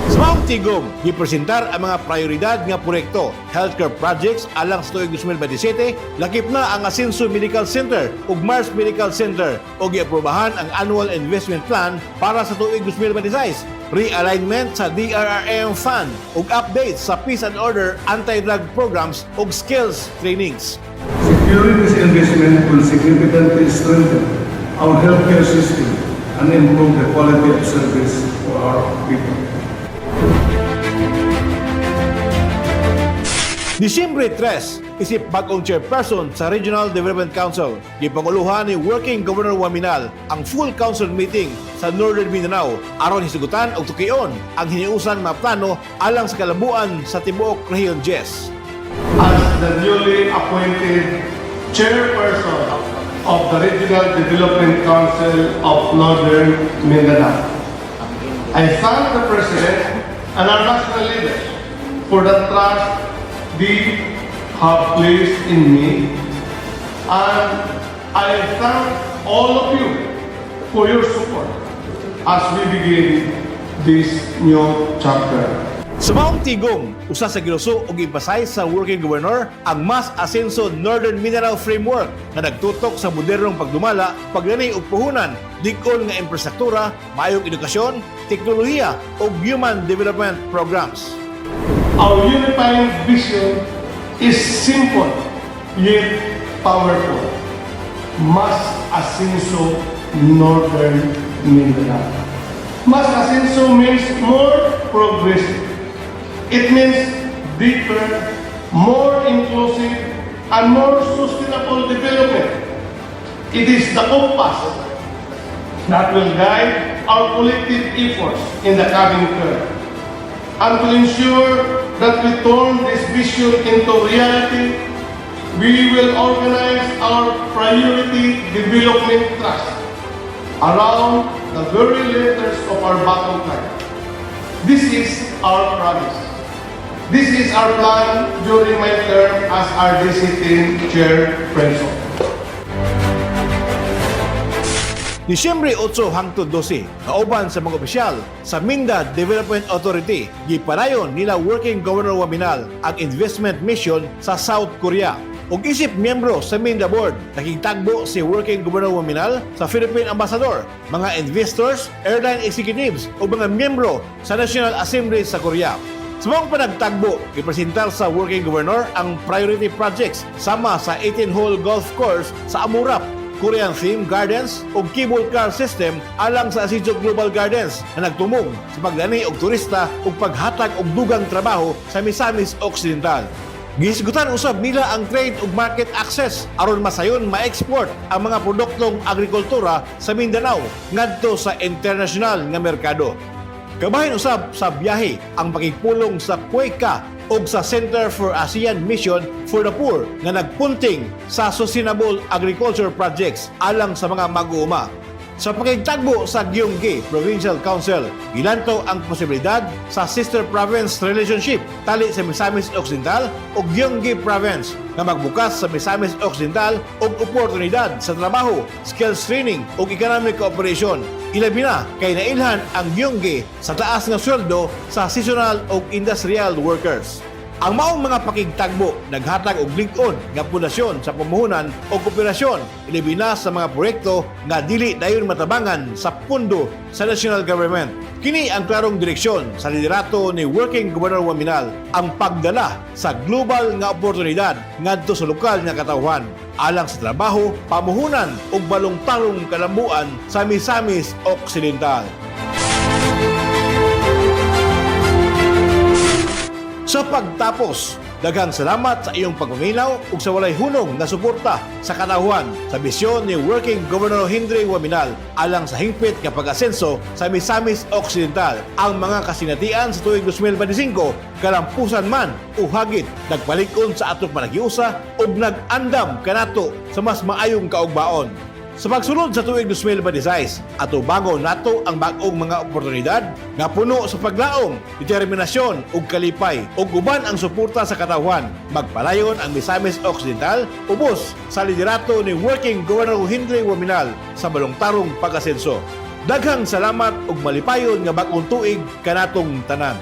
Sa Mount Tigom, gipresentar ang mga prioridad nga proyekto, healthcare projects alang sa tuig 2027, lakip na ang Ascenso Medical Center ug Mars Medical Center ug giaprobahan ang Annual Investment Plan para sa tuig 2026, realignment sa DRRM Fund ug updates sa peace and order, anti-drug programs ug skills trainings. Securities investment will significantly strengthen our healthcare system and improve the quality of service for our people. Disyembre 3, isip bagong chairperson sa Regional Development Council. Gipanguluhan ni Working Governor Waminal ang full council meeting sa Northern Mindanao aron hisugutan og tukion ang hiniusan mga plano alang sa kalabuan sa tibuok Rehiyon 10. As the newly appointed chairperson of the Regional Development Council of Northern Mindanao, I thank the President and our national leaders for the trust they have placed in me, and I thank all of you for your support as we begin this new chapter. Sa maong tigong, usa sa giluso og ipasay sa Working Governor ang Mas Asenso Northern Mindanao Framework na nagtutok sa modernong pagdumala, paglanay og puhunan, dik-on nga infrastruktura, maayong edukasyon, teknolohiya ug human development programs. Our unifying vision is simple yet powerful. Mas Asenso Northern Mindanao. Mas Asenso means more progressive. It means deeper, more inclusive, and more sustainable development. It is the compass that will guide our collective efforts in the coming term. And to ensure that we turn this vision into reality, we will organize our priority development trust around the very letters of our bottom line. This is our promise. This is our plan during my term as RDC team chairperson. Disyembre 8 hangtod 12, kauban sa mga opisyal sa Minda Development Authority, gipadayon nila Working Governor Waminal ang investment mission sa South Korea. Ug isip miyembro sa Minda Board, nakitagbo si Working Governor Waminal sa Philippine Ambassador, mga investors, airline executives ug mga miyembro sa National Assembly sa Korea. Sa mga panagtagbo, ipresentar sa Working Governor ang priority projects sama sa 18-hole golf course sa Amurap, Korean Theme Gardens ug cable car system alang sa Asijo Global Gardens na nagtumong sa pagdani og turista ug paghatag og dugang trabaho sa Misamis Occidental. Gisigutan usab nila ang trade ug market access aron masayon ma-export ang mga produktong agrikultura sa Mindanao ngadto sa international nga merkado. Kabahin usab sa biyahe ang pakigpulong sa Cueca ug sa Center for ASEAN Mission for the Poor nga nagpunting sa sustainable agriculture projects alang sa mga mag-uuma. Sa pakigtagbo sa Gyeonggi Provincial Council, gilantaw ang posibilidad sa sister province relationship tali sa Misamis Occidental ug Gyeonggi Province nga magbukas sa Misamis Occidental og oportunidad sa trabaho, skills training ug economic cooperation. Ilabi na kay nailhan ang Gyeonggi sa taas nga sweldo sa seasonal ug industrial workers. Ang maong mga pakigtagbo naghatag og lig-on nga pundasyon sa pamuhunan o kooperasyon ilabi na sa mga proyekto nga dili dayon matabangan sa pundo sa national government. Kini ang klarong direksyon sa liderato ni Working Governor Waminal ang pagdala sa global nga oportunidad ngadto sa lokal nga katawhan alang sa trabaho, pamuhunan ug balong-tarong kalambuan sa Misamis Occidental. Sa pagtapos, daghang salamat sa iyong pagpaminaw ug sa walay hunong na suporta sa katawhan sa bisyon ni Working Governor Henry Waminal alang sa hingpit nga pag-asenso sa Misamis Occidental. Ang mga kasinatian sa tuig 2025, kalampusan man o hagit, nagpalig-on sa atong panagiusa ug nag-andam kanato sa mas maayong kaugbaon. Sa pagsunod sa tuig 2026, ato bago nato ang bag-ong mga oportunidad nga puno sa paglaom, determinasyon ug kalipay ug uban ang suporta sa katawhan. Magpalayon ang Misamis Occidental ubos sa liderato ni Working Governor Henry Waminal sa balong-tarong pag-asenso. Daghang salamat ug malipayon nga bag-ong tuig kanatong tanan.